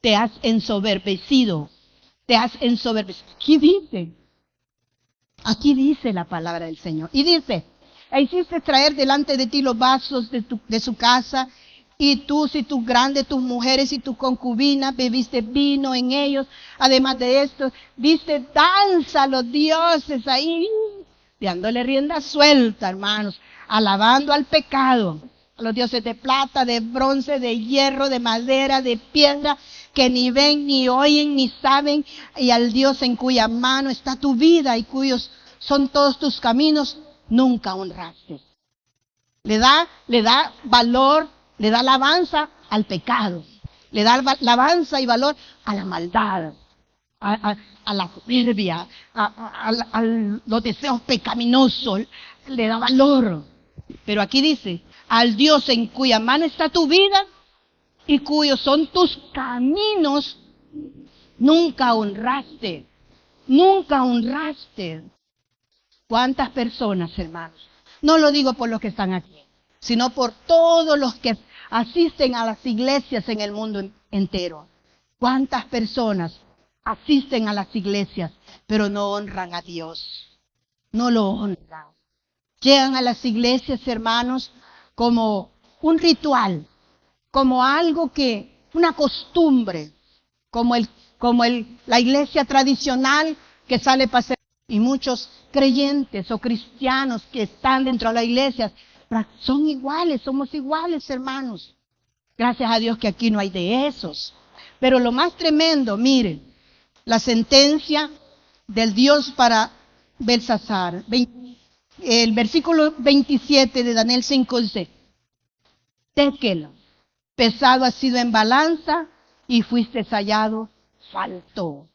Te has ensoberbecido. te has ensoberbecido. Aquí dice la palabra del Señor. Y dice, e hiciste traer delante de ti los vasos de su casa, y tú, si tus grandes, tus mujeres y tus concubinas, bebiste vino en ellos. Además de esto, diste danza a los dioses ahí, dándole rienda suelta, hermanos, alabando al pecado, a los dioses de plata, de bronce, de hierro, de madera, de piedra, que ni ven, ni oyen, ni saben, y al Dios en cuya mano está tu vida y cuyos son todos tus caminos, nunca honraste. Le da valor, le da alabanza al pecado, le da alabanza y valor a la maldad, a la soberbia, a los deseos pecaminosos, le da valor. Pero aquí dice, al Dios en cuya mano está tu vida y cuyos son tus caminos, nunca honraste, nunca honraste. ¿Cuántas personas, hermanos? No lo digo por los que están aquí, sino por todos los que asisten a las iglesias en el mundo entero. ¿Cuántas personas asisten a las iglesias, pero no honran a Dios? No lo honran. Llegan a las iglesias, hermanos, como un ritual, como algo una costumbre, como la iglesia tradicional que sale para hacer. Y muchos creyentes o cristianos que están dentro de la iglesia son iguales, somos iguales, hermanos. Gracias a Dios que aquí no hay de esos. Pero lo más tremendo, miren, la sentencia del Dios para Belsasar. El versículo 27 de Daniel 5 dice, Tekel, pesado has sido en balanza y fuiste hallado falto.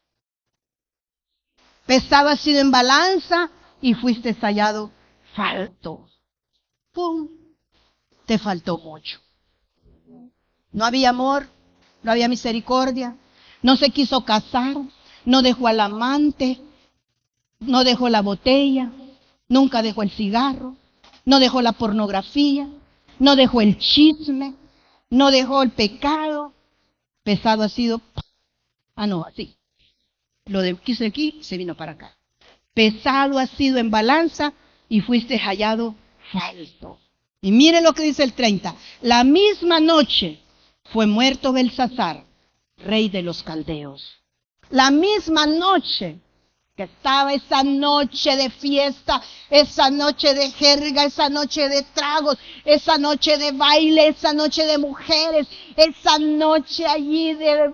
Pesado has sido en balanza y fuiste hallado falto. ¡Pum! Te faltó mucho. No había amor, no había misericordia, no se quiso casar, no dejó al amante, no dejó la botella, nunca dejó el cigarro, no dejó la pornografía, no dejó el chisme, no dejó el pecado. Pesado ha sido, así. Lo de quiso aquí se vino para acá. Pesado ha sido en balanza y fuiste hallado falto. Y mire lo que dice el 30. La misma noche fue muerto Belsasar, rey de los caldeos. La misma noche que estaba esa noche de fiesta, esa noche de jerga, esa noche de tragos, esa noche de baile, esa noche de mujeres, esa noche allí de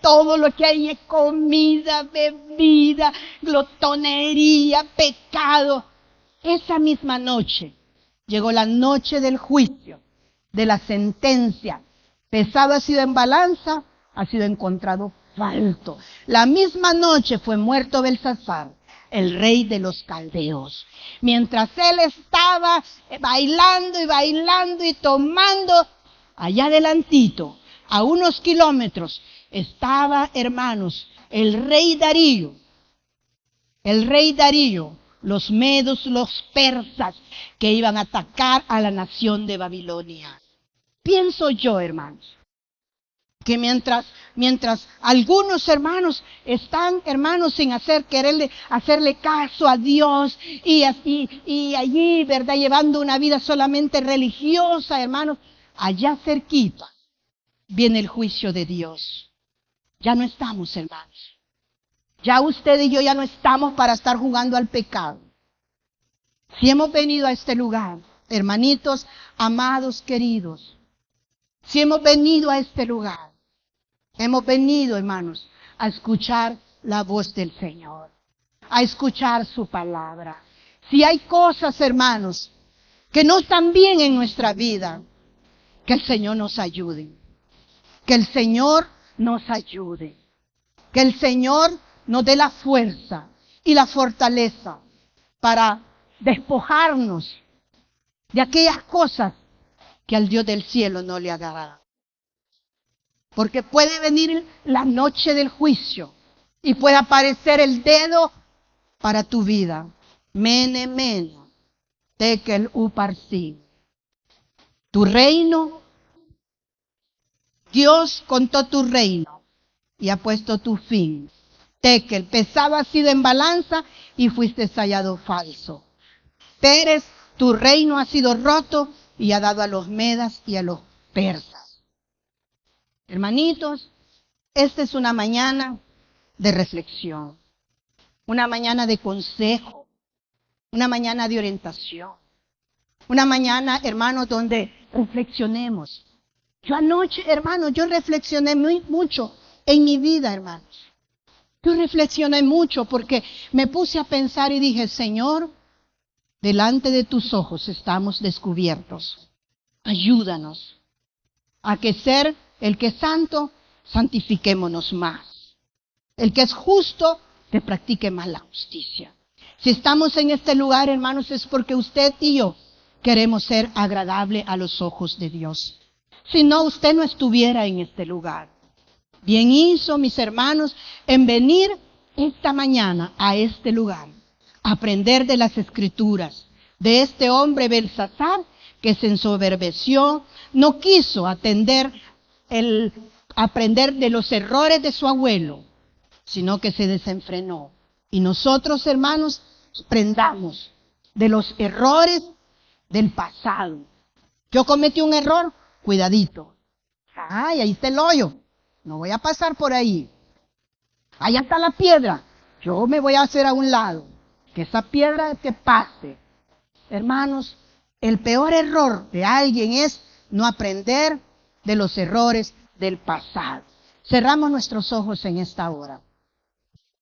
todo lo que hay es comida, bebida, glotonería, pecado. Esa misma noche llegó la noche del juicio, de la sentencia. Pesado ha sido en balanza, ha sido encontrado falto. La misma noche fue muerto Belsasar, el rey de los caldeos. Mientras él estaba bailando y tomando, allá adelantito, a unos kilómetros, estaba, hermanos, el rey Darío, los medos, los persas, que iban a atacar a la nación de Babilonia. Pienso yo, hermanos, que mientras algunos hermanos están, hermanos, sin quererle hacerle caso a Dios y allí, ¿verdad?, llevando una vida solamente religiosa, hermanos, allá cerquita viene el juicio de Dios. Ya no estamos, hermanos. Ya usted y yo ya no estamos para estar jugando al pecado. Si hemos venido a este lugar, hermanitos, amados, queridos, si hemos venido a este lugar, hemos venido, hermanos, a escuchar la voz del Señor, a escuchar su palabra. Si hay cosas, hermanos, que no están bien en nuestra vida, que el Señor nos ayude. Que el Señor nos ayude. Que el Señor nos dé la fuerza y la fortaleza para despojarnos de aquellas cosas que al Dios del cielo no le agradan. Porque puede venir la noche del juicio y puede aparecer el dedo para tu vida. Mene, mene, tekel uparsin. Tu reino, Dios contó tu reino y ha puesto tu fin. Tekel, pesado has sido en balanza y fuiste hallado falso. Teres, tu reino ha sido roto y ha dado a los medas y a los persas. Hermanitos, esta es una mañana de reflexión, una mañana de consejo, una mañana de orientación, una mañana, hermanos, donde reflexionemos. Yo anoche, hermanos, yo reflexioné mucho en mi vida, hermanos. Yo reflexioné mucho porque me puse a pensar y dije, Señor, delante de tus ojos estamos descubiertos. Ayúdanos a que ser el que es santo, santifiquémonos más. El que es justo, que practique más la justicia. Si estamos en este lugar, hermanos, es porque usted y yo queremos ser agradable a los ojos de Dios. Si no, usted no estuviera en este lugar. Bien hizo, mis hermanos, en venir esta mañana a este lugar, a aprender de las Escrituras, de este hombre Belsasar que se ensoberbeció, no quiso aprender de los errores de su abuelo, sino que se desenfrenó. Y nosotros, hermanos, aprendamos de los errores del pasado. Yo cometí un error, cuidadito. Ay, ahí está el hoyo. No voy a pasar por ahí. Allá está la piedra. Yo me voy a hacer a un lado. Que esa piedra que pase. Hermanos, el peor error de alguien es no aprender de los errores del pasado. Cerramos nuestros ojos en esta hora.